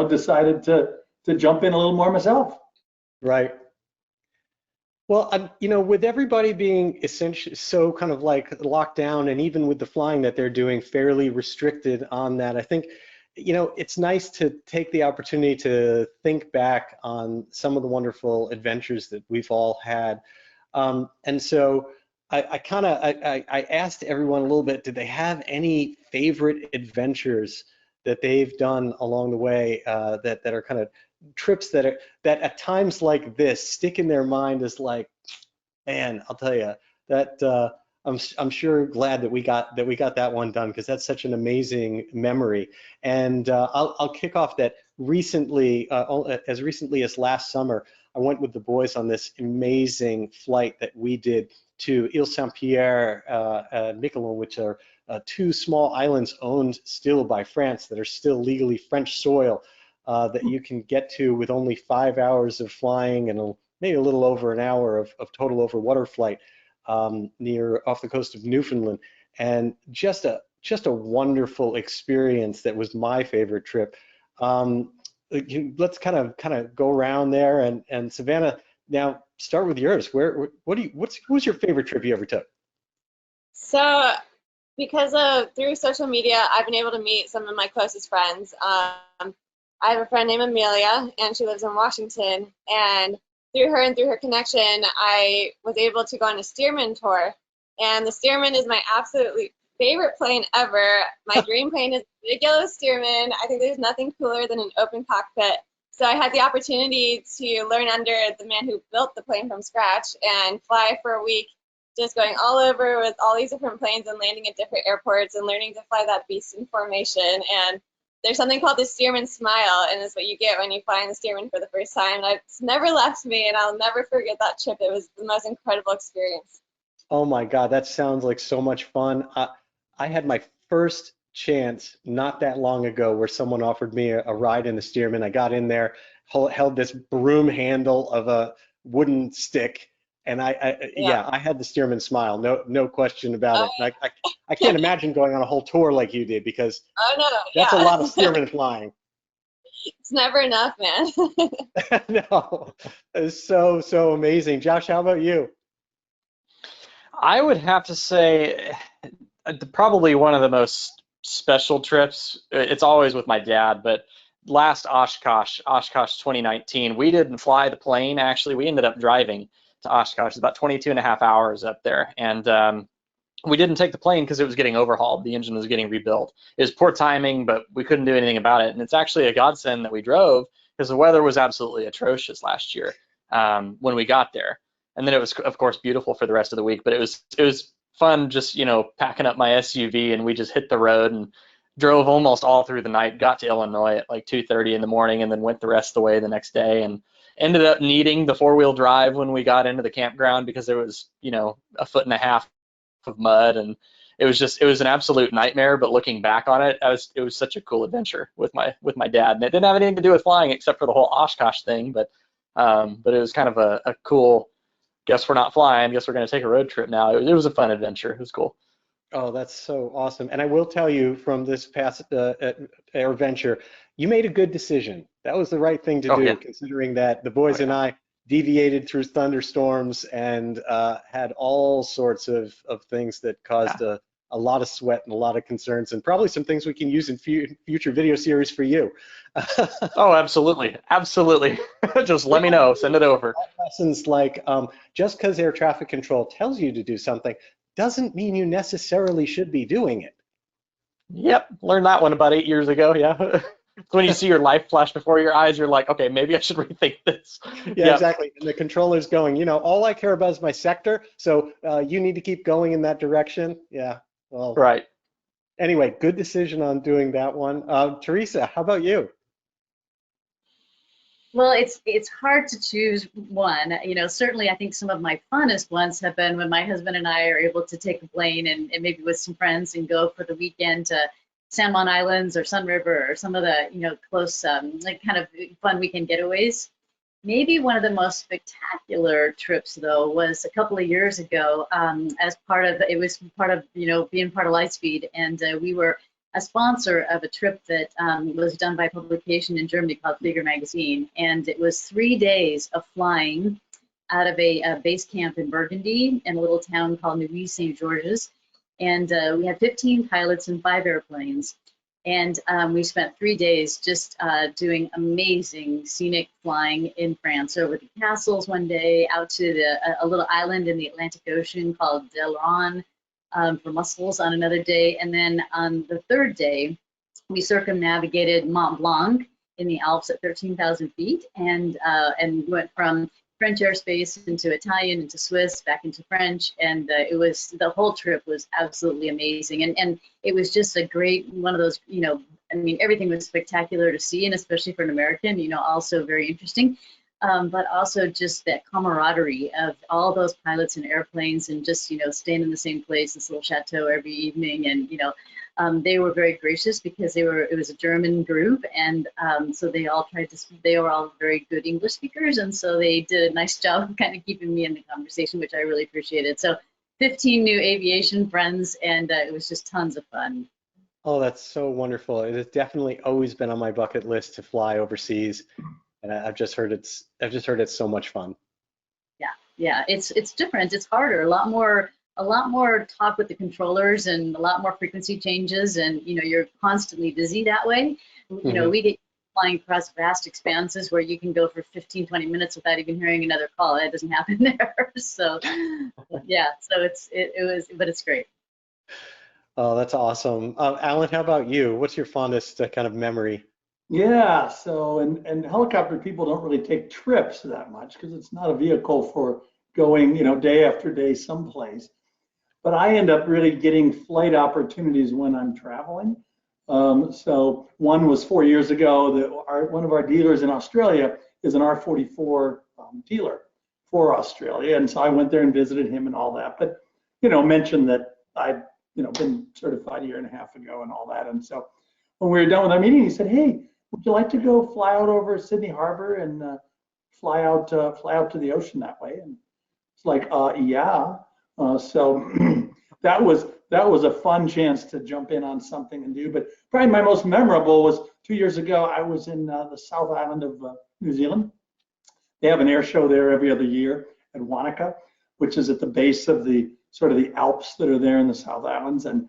Speaker 2: decided to jump in a little more myself.
Speaker 1: Right. Well, with everybody being essentially so kind of like locked down, and even with the flying that they're doing fairly restricted on that, I think, it's nice to take the opportunity to think back on some of the wonderful adventures that we've all had. And so I asked everyone a little bit, did they have any favorite adventures that they've done along the way, that are kind of trips that at times like this stick in their mind as like, man, I'll tell you that I'm sure glad that we got that one done, because that's such an amazing memory. And I'll kick off that recently, as recently as last summer, I went with the boys on this amazing flight that we did to Ile Saint-Pierre, Miquelon, which are two small islands owned still by France that are still legally French soil, that you can get to with only 5 hours of flying and maybe a little over an hour of total over water flight, off the coast of Newfoundland. And just a wonderful experience. That was my favorite trip. Let's kind of go around there, and Savannah, now start with yours. Who's your favorite trip you ever took?
Speaker 6: So, through social media, I've been able to meet some of my closest friends. I have a friend named Amelia, and she lives in Washington. And through her connection, I was able to go on a Stearman tour. And the Stearman is my absolutely favorite plane ever. My dream plane is the big yellow Stearman. I think there's nothing cooler than an open cockpit. So I had the opportunity to learn under the man who built the plane from scratch and fly for a week, just going all over with all these different planes and landing at different airports and learning to fly that beast in formation. And there's something called the Stearman smile, and it's what you get when you fly in the Stearman for the first time. And it's never left me, and I'll never forget that trip. It was the most incredible experience.
Speaker 1: Oh my God, that sounds like so much fun. I had my first chance not that long ago where someone offered me a ride in the Stearman. I got in there, held this broom handle of a wooden stick, and I had the Stearman smile, no question about it. I can't imagine going on a whole tour like you did, because that's a lot of Stearman flying.
Speaker 6: It's never enough, man.
Speaker 1: No, it's so amazing. Josh, how about you?
Speaker 4: I would have to say probably one of the most special trips. It's always with my dad, but last Oshkosh 2019, we didn't fly the plane. Actually, we ended up driving to Oshkosh. It's about 22 and a half hours up there. And we didn't take the plane because it was getting overhauled. The engine was getting rebuilt. It was poor timing, but we couldn't do anything about it. And it's actually a godsend that we drove, because the weather was absolutely atrocious last year when we got there. And then it was, of course, beautiful for the rest of the week. But it was fun just, packing up my SUV, and we just hit the road and drove almost all through the night, got to Illinois at like 2:30 in the morning, and then went the rest of the way the next day, and ended up needing the four-wheel drive when we got into the campground, because there was, a foot and a half of mud, and it was an absolute nightmare. But looking back on it, it was such a cool adventure with my dad, and it didn't have anything to do with flying except for the whole Oshkosh thing, but it was kind of a cool, guess we're not flying, guess we're going to take a road trip now. It was a fun adventure. It was cool.
Speaker 1: Oh, that's so awesome. And I will tell you, from this past adventure, you made a good decision. That was the right thing to do,
Speaker 4: yeah.
Speaker 1: Considering that the boys and I deviated through thunderstorms and had all sorts of things that caused a lot of sweat and a lot of concerns, and probably some things we can use in future video series for you.
Speaker 4: Oh, absolutely. Absolutely. Just let me know. Send it over.
Speaker 1: Lessons like, just because air traffic control tells you to do something doesn't mean you necessarily should be doing it.
Speaker 4: Yep. Learned that one about 8 years ago. Yeah. When you see your life flash before your eyes, you're like, okay, maybe I should rethink this.
Speaker 1: Yeah, exactly. And the controller's going, all I care about is my sector, so you need to keep going in that direction. Yeah, well.
Speaker 4: Right.
Speaker 1: Anyway, good decision on doing that one. Teresa, how about you?
Speaker 3: Well, it's hard to choose one. Certainly I think some of my funnest ones have been when my husband and I are able to take a plane and maybe with some friends and go for the weekend to San Juan Islands or Sun River or some of the, close, kind of fun weekend getaways. Maybe one of the most spectacular trips, though, was a couple of years ago. Being part of Lightspeed, and we were a sponsor of a trip that was done by a publication in Germany called Figure Magazine, and it was 3 days of flying out of a base camp in Burgundy in a little town called Neuilly St. Georges, and we had 15 pilots and 5 airplanes. And we spent 3 days just doing amazing scenic flying in France, over the castles one day, out to a little island in the Atlantic Ocean called Delron for mussels on another day. And then on the third day, we circumnavigated Mont Blanc in the Alps at 13,000 feet, and went from French airspace into Italian, into Swiss, back into French, and the whole trip was absolutely amazing, and it was just a great one of those, I mean, everything was spectacular to see, and especially for an American, also very interesting, but also just that camaraderie of all those pilots and airplanes, and just staying in the same place, this little chateau every evening, and they were very gracious because it was a German group, and so they were all very good English speakers, and so they did a nice job of kind of keeping me in the conversation, which I really appreciated. So 15 new aviation friends, and it was just tons of fun.
Speaker 1: Oh, that's so wonderful. It has definitely always been on my bucket list to fly overseas, and I've just heard it's so much fun.
Speaker 3: Yeah, it's different. It's harder. A lot more talk with the controllers, and a lot more frequency changes, and you're constantly busy that way. We get flying across vast expanses where you can go for 15-20 minutes without even hearing another call. That doesn't happen there. So yeah, so it's great.
Speaker 1: Oh, that's awesome. Allan, how about you? What's your fondest kind of memory?
Speaker 2: Yeah, so and helicopter people don't really take trips that much because it's not a vehicle for going, day after day someplace. But I end up really getting flight opportunities when I'm traveling. So one was 4 years ago. One of our dealers in Australia is an R44 dealer for Australia, and so I went there and visited him and all that. But mentioned that I'd been certified a year and a half ago and all that. And so when we were done with our meeting, he said, "Hey, would you like to go fly out over Sydney Harbor and fly out to the ocean that way?" And it's like, yeah. So that was a fun chance to jump in on something and do. But probably my most memorable was 2 years ago. I was in the South Island of New Zealand. They have an air show there every other year at Wanaka, which is at the base of the sort of the Alps that are there in the South Islands. And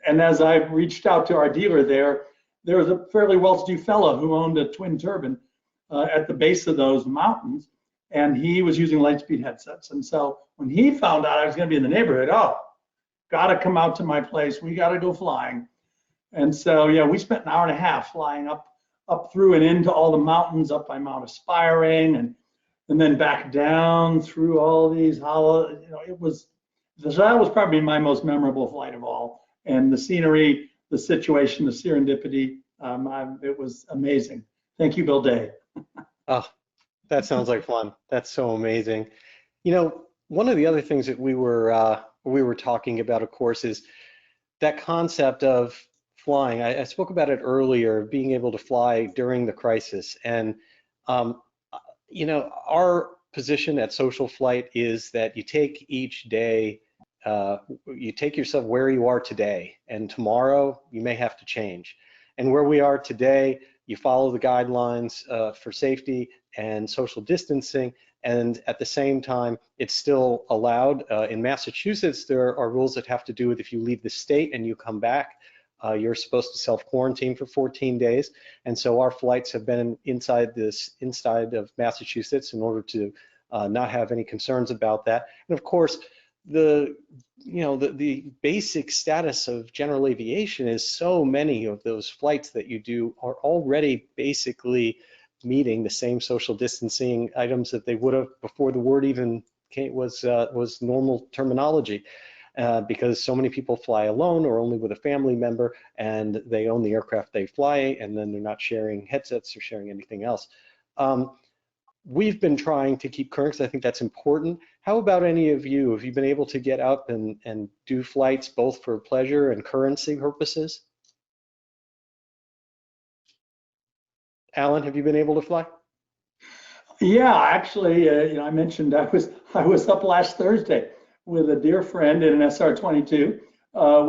Speaker 2: as I reached out to our dealer there was a fairly well-to-do fellow who owned a twin turbine at the base of those mountains, and he was using Lightspeed headsets. And so when he found out I was going to be in the neighborhood, got to come out to my place. We got to go flying. And so yeah, we spent an hour and a half flying up through and into all the mountains, up by Mount Aspiring, and then back down through all these hollow. That was probably my most memorable flight of all. And the scenery, the situation, the serendipity, it was amazing. Thank you, Bill Day.
Speaker 1: Oh, that sounds like fun. That's so amazing. One of the other things that we were talking about, of course, is that concept of flying. I spoke about it earlier, being able to fly during the crisis. And, our position at SocialFlight is that you take each day, you take yourself where you are today, and tomorrow you may have to change. And where we are today, you follow the guidelines for safety and social distancing, and at the same time, it's still allowed. In Massachusetts, there are rules that have to do with if you leave the state and you come back, you're supposed to self-quarantine for 14 days. And so our flights have been inside of Massachusetts in order to not have any concerns about that. And of course, the basic status of general aviation is so many of those flights that you do are already basically meeting the same social distancing items that they would have before the word even was normal terminology, because so many people fly alone or only with a family member, and they own the aircraft they fly, and then they're not sharing headsets or sharing anything else. We've been trying to keep current because I think that's important. How about any of you? Have you been able to get out and do flights both for pleasure and currency purposes? Allan, have you been able to fly?
Speaker 2: Yeah, actually, I mentioned I was up last Thursday with a dear friend in an SR-22.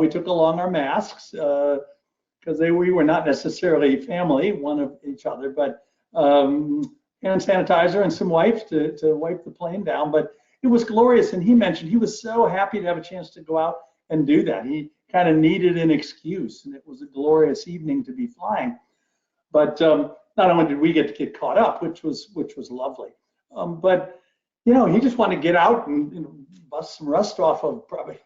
Speaker 2: We took along our masks because we were not necessarily family, one of each other, but hand sanitizer and some wipes to wipe the plane down. But it was glorious, and he mentioned he was so happy to have a chance to go out and do that. He kind of needed an excuse, and it was a glorious evening to be flying. But not only did we get caught up, which was lovely, but you know, he just wanted to get out and, you know, bust some rust off of probably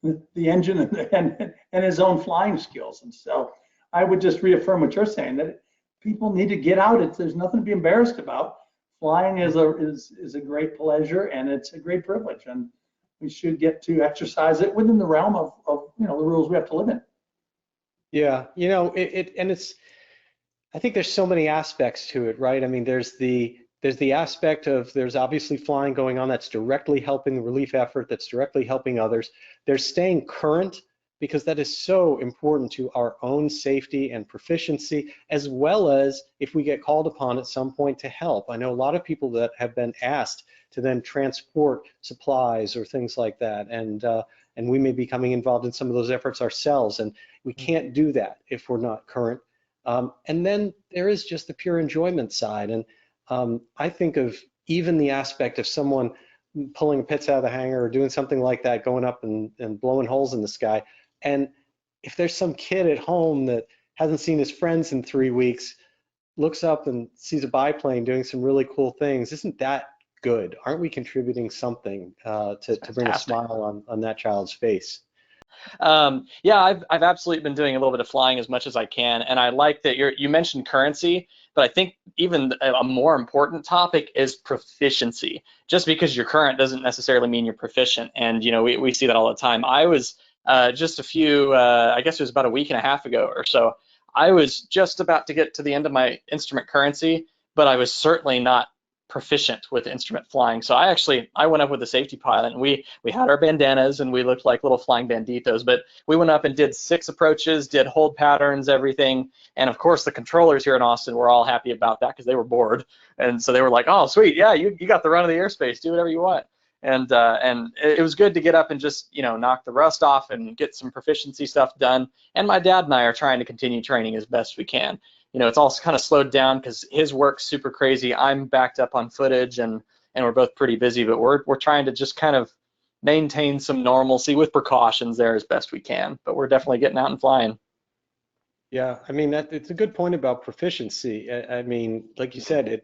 Speaker 2: the engine and his own flying skills. And so I would just reaffirm what you're saying, that people need to get out. There's nothing to be embarrassed about. Flying is a great pleasure, and it's a great privilege, and we should get to exercise it within the realm of you know, the rules we have to live in.
Speaker 1: Yeah, you know, and it's, I think there's so many aspects to it, right? I mean, there's the aspect of, there's obviously flying going on that's directly helping the relief effort, that's directly helping others. There's staying current, because that is so important to our own safety and proficiency, as well as if we get called upon at some point to help. I know a lot of people that have been asked to then transport supplies or things like that, and we may be becoming involved in some of those efforts ourselves, and we can't do that if we're not current. And then there is just the pure enjoyment side, and I think of even the aspect of someone pulling a pits out of the hangar or doing something like that, going up and blowing holes in the sky. And if there's some kid at home that hasn't seen his friends in 3 weeks, looks up and sees a biplane doing some really cool things, isn't that good? Aren't we contributing something to bring a smile on that child's face?
Speaker 4: Yeah, I've absolutely been doing a little bit of flying as much as I can, and I like that you mentioned currency, but I think even a more important topic is proficiency. Just because you're current doesn't necessarily mean you're proficient, and you know, we see that all the time. I was just a few, I guess it was about a week and a half ago or so, I was just about to get to the end of my instrument currency, but I was certainly not proficient with instrument flying. So I went up with a safety pilot, and we had our bandanas and we looked like little flying banditos, but we went up and did 6 approaches, did hold patterns, everything. And of course the controllers here in Austin were all happy about that because they were bored. And so they were like, oh, sweet, yeah, you got the run of the airspace, do whatever you want. And it was good to get up and just, you know, knock the rust off and get some proficiency stuff done. And my dad and I are trying to continue training as best we can. You know, it's all kind of slowed down because his work's super crazy. I'm backed up on footage, and we're both pretty busy, but we're trying to just kind of maintain some normalcy with precautions there as best we can. But we're definitely getting out and flying.
Speaker 1: Yeah, I mean, it's a good point about proficiency. I mean, like you said,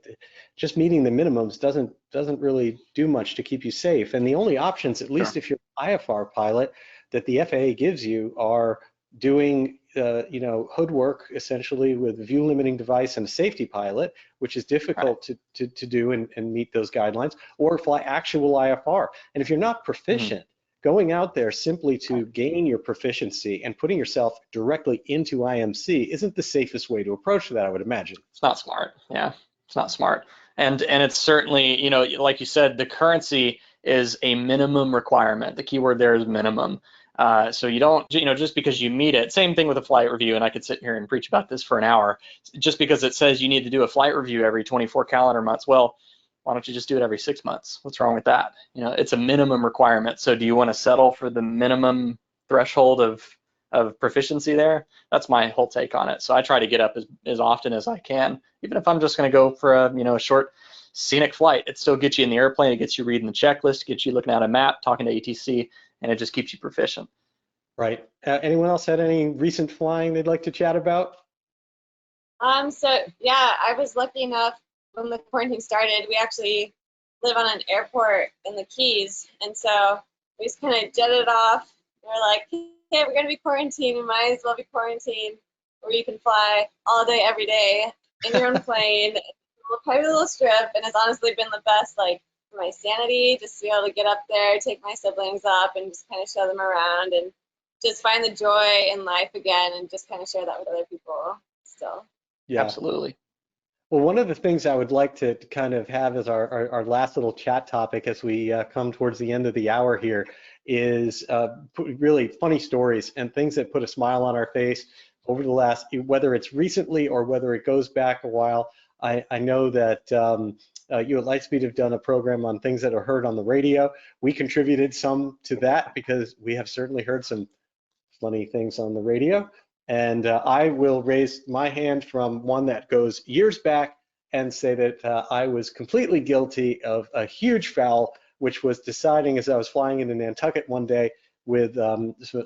Speaker 1: just meeting the minimums doesn't really do much to keep you safe. And the only options, at least if you're an IFR pilot, that the FAA gives you are doing, you know, hood work essentially with a view limiting device and a safety pilot, which is difficult to do and meet those guidelines, or fly actual IFR. And if you're not proficient, going out there simply to gain your proficiency and putting yourself directly into IMC isn't the safest way to approach that, I would imagine.
Speaker 4: It's not smart. Yeah, it's not smart. And it's certainly, you know, like you said, the currency is a minimum requirement. The keyword there is minimum. So you don't, you know, just because you meet it, same thing with a flight review, and I could sit here and preach about this for an hour, just because it says you need to do a flight review every 24 calendar months. Well, why don't you just do it every 6 months? What's wrong with that? You know, it's a minimum requirement. So do you want to settle for the minimum threshold of proficiency there? That's my whole take on it. So I try to get up as often as I can, even if I'm just going to go for a, you know, a short scenic flight. It still gets you in the airplane, it gets you reading the checklist, gets you looking at a map, talking to ATC, and it just keeps you proficient.
Speaker 1: Right. Anyone else had any recent flying they'd like to chat about?
Speaker 6: So yeah, I was lucky enough when the quarantine started, we actually live on an airport in the Keys, and so we just kind of jetted off. We're like, hey, we're gonna be quarantined, we might as well be quarantined, where you can fly all day, every day in your own plane, a private little strip, and it's honestly been the best, like, for my sanity, just to be able to get up there, take my siblings up, and just kind of show them around, and just find the joy in life again, and just kind of share that with other people still.
Speaker 1: Yeah,
Speaker 4: absolutely.
Speaker 1: Well, one of the things I would like to kind of have as our last little chat topic as we come towards the end of the hour here is really funny stories and things that put a smile on our face over the last, whether it's recently or whether it goes back a while. I know that you at Lightspeed have done a program on things that are heard on the radio. We contributed some to that because we have certainly heard some funny things on the radio. And I will raise my hand from one that goes years back and say that I was completely guilty of a huge foul, which was deciding as I was flying into Nantucket one day with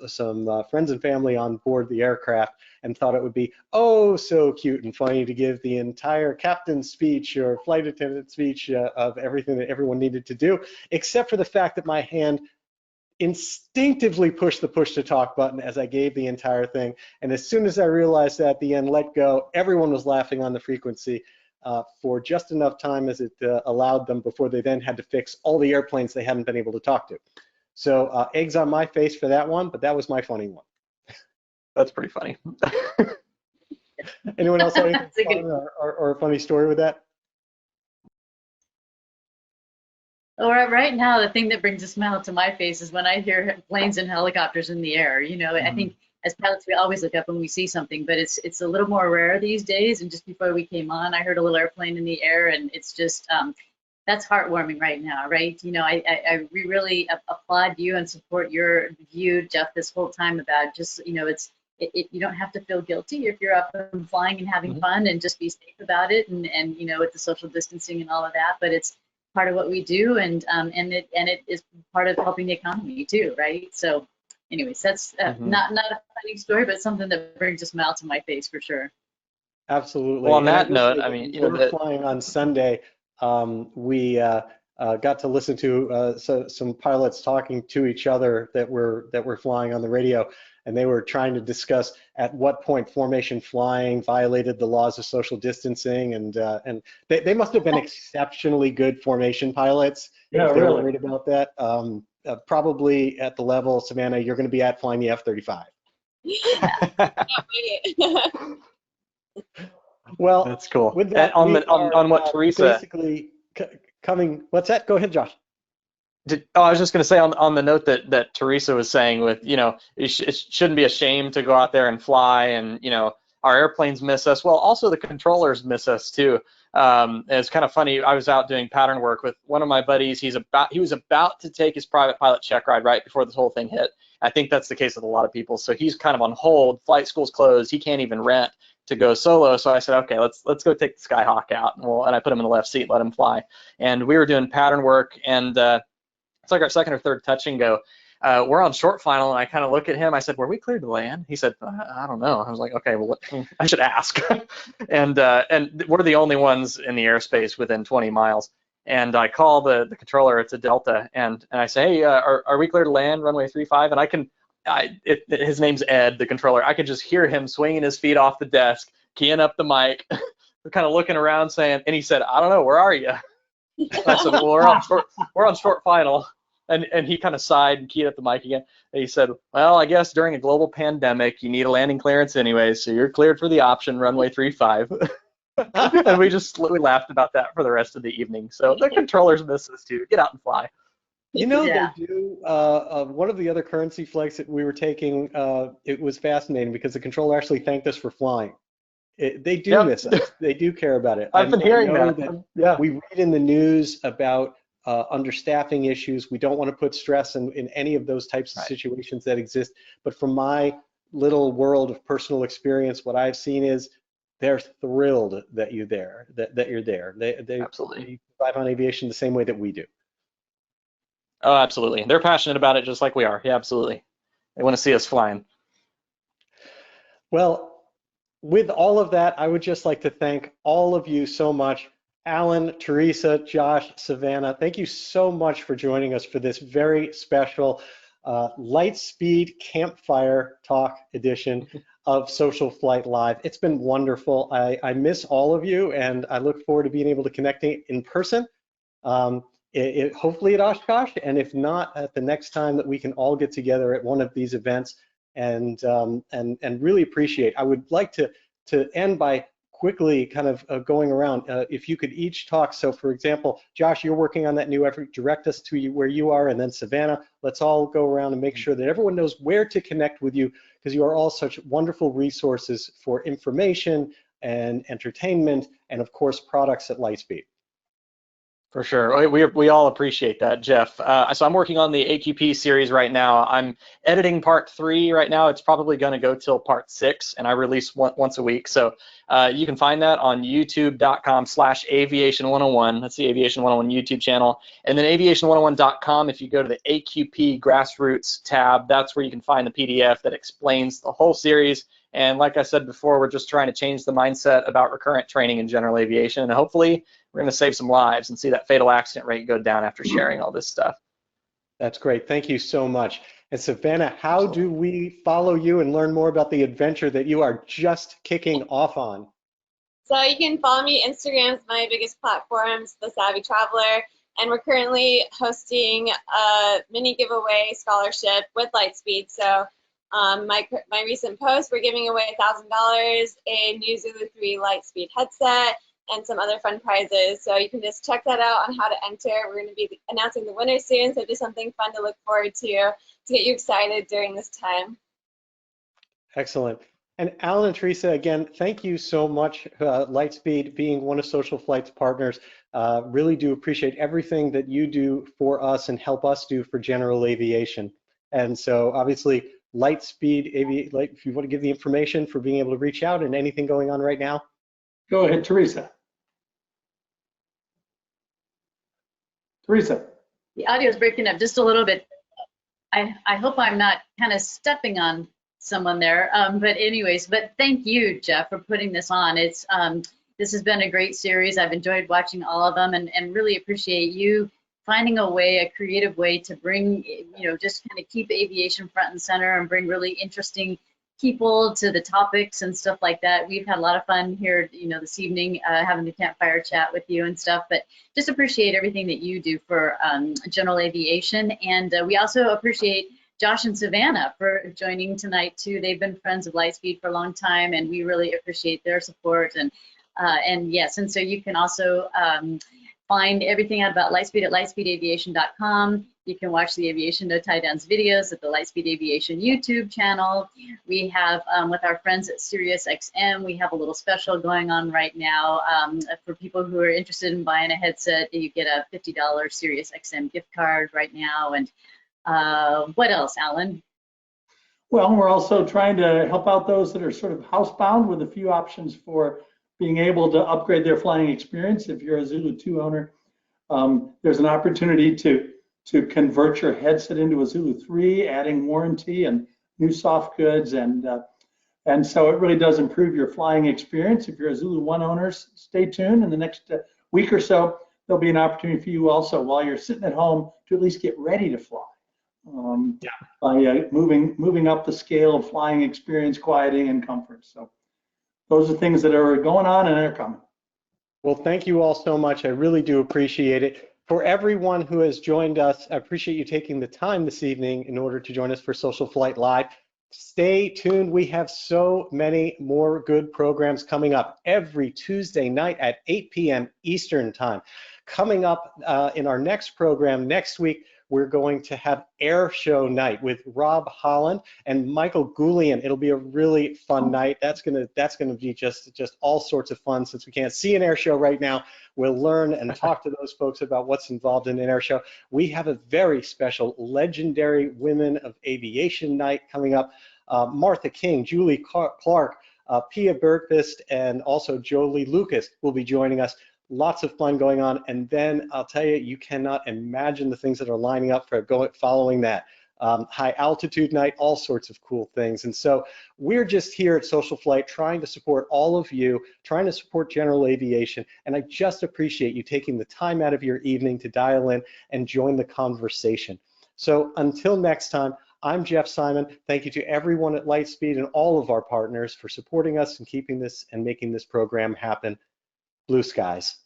Speaker 1: some friends and family on board the aircraft, and thought it would be oh so cute and funny to give the entire captain's speech or flight attendant speech of everything that everyone needed to do, except for the fact that my hand instinctively pushed the push to talk button as I gave the entire thing. And as soon as I realized that at the end, let go, everyone was laughing on the frequency for just enough time as it allowed them before they then had to fix all the airplanes they hadn't been able to talk to. So eggs on my face for that one, but that was my funny one.
Speaker 4: That's pretty funny.
Speaker 1: Anyone else have anything fun or a funny story with that?
Speaker 3: Or right now, the thing that brings a smile to my face is when I hear planes and helicopters in the air. You know, I think as pilots, we always look up when we see something, but it's a little more rare these days. And just before we came on, I heard a little airplane in the air, and it's just that's heartwarming right now, right? You know, we really applaud you and support your view, Jeff, this whole time about just, you know, you don't have to feel guilty if you're up and flying and having fun, and just be safe about it, and you know, with the social distancing and all of that. But it's part of what we do, and it is part of helping the economy too, right? So, anyways, that's not a funny story, but something that brings a smile to my face for sure.
Speaker 1: Absolutely.
Speaker 4: Well, on that note, I mean,
Speaker 1: we're flying on Sunday. We got to listen to some pilots talking to each other that were flying on the radio, and they were trying to discuss at what point formation flying violated the laws of social distancing, and they must have been exceptionally good formation pilots.
Speaker 2: Yeah,
Speaker 1: if they
Speaker 2: really.
Speaker 1: were worried about that. Probably at the level, Savannah, you're going to be at flying the F-35. Well,
Speaker 4: that's cool.
Speaker 1: With that,
Speaker 4: on what Teresa
Speaker 1: basically coming. What's that? Go ahead, Josh.
Speaker 4: I was just going to say on the note that Teresa was saying with, you know, it shouldn't be a shame to go out there and fly, and, you know, our airplanes miss us. Well, also the controllers miss us too. It's kind of funny. I was out doing pattern work with one of my buddies. He was about to take his private pilot check ride right before this whole thing hit. I think that's the case with a lot of people. So he's kind of on hold. Flight school's closed. He can't even rent to go solo. So I said, okay, let's go take the Skyhawk out, and I put him in the left seat, let him fly. And we were doing pattern work, and it's like our second or third touch and go. We're on short final, and I kind of look at him. I said, "Were we cleared to land?" He said, "I don't know." I was like, "Okay, well, I should ask." and we're the only ones in the airspace within 20 miles. And I call the controller. It's a Delta, and I say, "Hey, are we cleared to land? Runway 35?" And his name's Ed, the controller. I could just hear him swinging his feet off the desk, keying up the mic, kind of looking around, saying, and he said, "I don't know. Where are you?" I said, "Well, we're on short final," and he kind of sighed and keyed up the mic again. And he said, "Well, I guess during a global pandemic, you need a landing clearance anyway, so you're cleared for the option, runway 35." And we laughed about that for the rest of the evening. So the controllers miss us too. Get out and fly.
Speaker 1: You know, they do. One of the other currency flights that we were taking, it was fascinating because the controller actually thanked us for flying. They do miss us. They do care about it.
Speaker 4: I've been hearing that. Yeah.
Speaker 1: We read in the news about understaffing issues. We don't want to put stress in any of those types of situations that exist. But from my little world of personal experience, what I've seen is they're thrilled that you're there. That you're there. They absolutely thrive on aviation the same way that we do.
Speaker 4: Oh, absolutely. They're passionate about it just like we are. Yeah, absolutely. They want to see us flying.
Speaker 1: Well, with all of that, I would just like to thank all of you so much. Allan, Teresa, Josh, Savannah, thank you so much for joining us for this very special Lightspeed Campfire Talk edition of SocialFlight Live. It's been wonderful. I miss all of you, and I look forward to being able to connect in person. Hopefully at Oshkosh, and if not, at the next time that we can all get together at one of these events, and really appreciate. I would like to end by quickly kind of going around. If you could each talk. So, for example, Josh, you're working on that new effort. Direct us to where you are, and then Savannah. Let's all go around and make sure that everyone knows where to connect with you, because you are all such wonderful resources for information and entertainment, and of course, products at Lightspeed.
Speaker 4: For sure. We all appreciate that, Jeff. So I'm working on the AQP series right now. I'm editing part 3 right now. It's probably going to go till part 6, and I release once a week. So you can find that on youtube.com/aviation101. That's the Aviation 101 YouTube channel. And then aviation101.com, if you go to the AQP Grassroots tab, that's where you can find the PDF that explains the whole series. And like I said before, we're just trying to change the mindset about recurrent training in general aviation, and hopefully we're going to save some lives and see that fatal accident rate go down after sharing all this stuff.
Speaker 1: That's great. Thank you so much. And Savannah, how do we follow you and learn more about the adventure that you are just kicking off on?
Speaker 6: So you can follow me. Instagram is my biggest platform, The Savvy Traveler, and we're currently hosting a mini giveaway scholarship with Lightspeed. So my recent post, we're giving away $1,000, a new Zulu 3 Lightspeed headset, and some other fun prizes. So you can just check that out on how to enter. We're going to be announcing the winner soon, so just something fun to look forward to get you excited during this time.
Speaker 1: Excellent. And Allan and Teresa, again, thank you so much. Lightspeed being one of SocialFlight's partners, really do appreciate everything that you do for us and help us do for general aviation. And so obviously, Lightspeed, if you want to give the information for being able to reach out and anything going on right now.
Speaker 2: Go ahead, Teresa. Teresa.
Speaker 3: The audio is breaking up just a little bit. I hope I'm not kind of stepping on someone there. But anyways, but thank you, Jeff, for putting this on. It's this has been a great series. I've enjoyed watching all of them, and really appreciate you finding a creative way to bring, just kind of keep aviation front and center and bring really interesting people to the topics and stuff like that. We've had a lot of fun here, this evening, having the campfire chat with you and stuff, but just appreciate everything that you do for general aviation. And we also appreciate Josh and Savannah for joining tonight too. They've been friends of Lightspeed for a long time, and we really appreciate their support. And yes, and so you can also find everything out about Lightspeed at lightspeedaviation.com. You can watch the Aviation No Tie Downs videos at the Lightspeed Aviation YouTube channel. We have, with our friends at SiriusXM, we have a little special going on right now. For people who are interested in buying a headset, you get a $50 SiriusXM gift card right now. And what else, Allan?
Speaker 2: Well, we're also trying to help out those that are sort of housebound with a few options for being able to upgrade their flying experience. If you're a Zulu 2 owner, there's an opportunity to convert your headset into a Zulu 3, adding warranty and new soft goods, and so it really does improve your flying experience. If you're a Zulu 1 owner, stay tuned. In the next week or so, there'll be an opportunity for you also, while you're sitting at home, to at least get ready to fly. By moving up the scale of flying experience, quieting, and comfort. So those are things that are going on and are coming.
Speaker 1: Well, thank you all so much. I really do appreciate it. For everyone who has joined us, I appreciate you taking the time this evening in order to join us for SocialFlight Live. Stay tuned. We have so many more good programs coming up every Tuesday night at 8 p.m. Eastern Time. Coming up in our next program next week, we're going to have Air Show Night with Rob Holland and Michael Goulian. It'll be a really fun night. That's gonna be just all sorts of fun. Since we can't see an air show right now, we'll learn and talk to those folks about what's involved in an air show. We have a very special legendary Women of Aviation Night coming up. Martha King, Julie Clark, Pia Bergqvist, and also Jolie Lucas will be joining us. Lots of fun going on, and then I'll tell you, you cannot imagine the things that are lining up for following that. High altitude night, all sorts of cool things. And so we're just here at SocialFlight trying to support all of you, trying to support general aviation, and I just appreciate you taking the time out of your evening to dial in and join the conversation. So until next time, I'm Jeff Simon. Thank you to everyone at Lightspeed and all of our partners for supporting us and keeping this and making this program happen. Blue skies.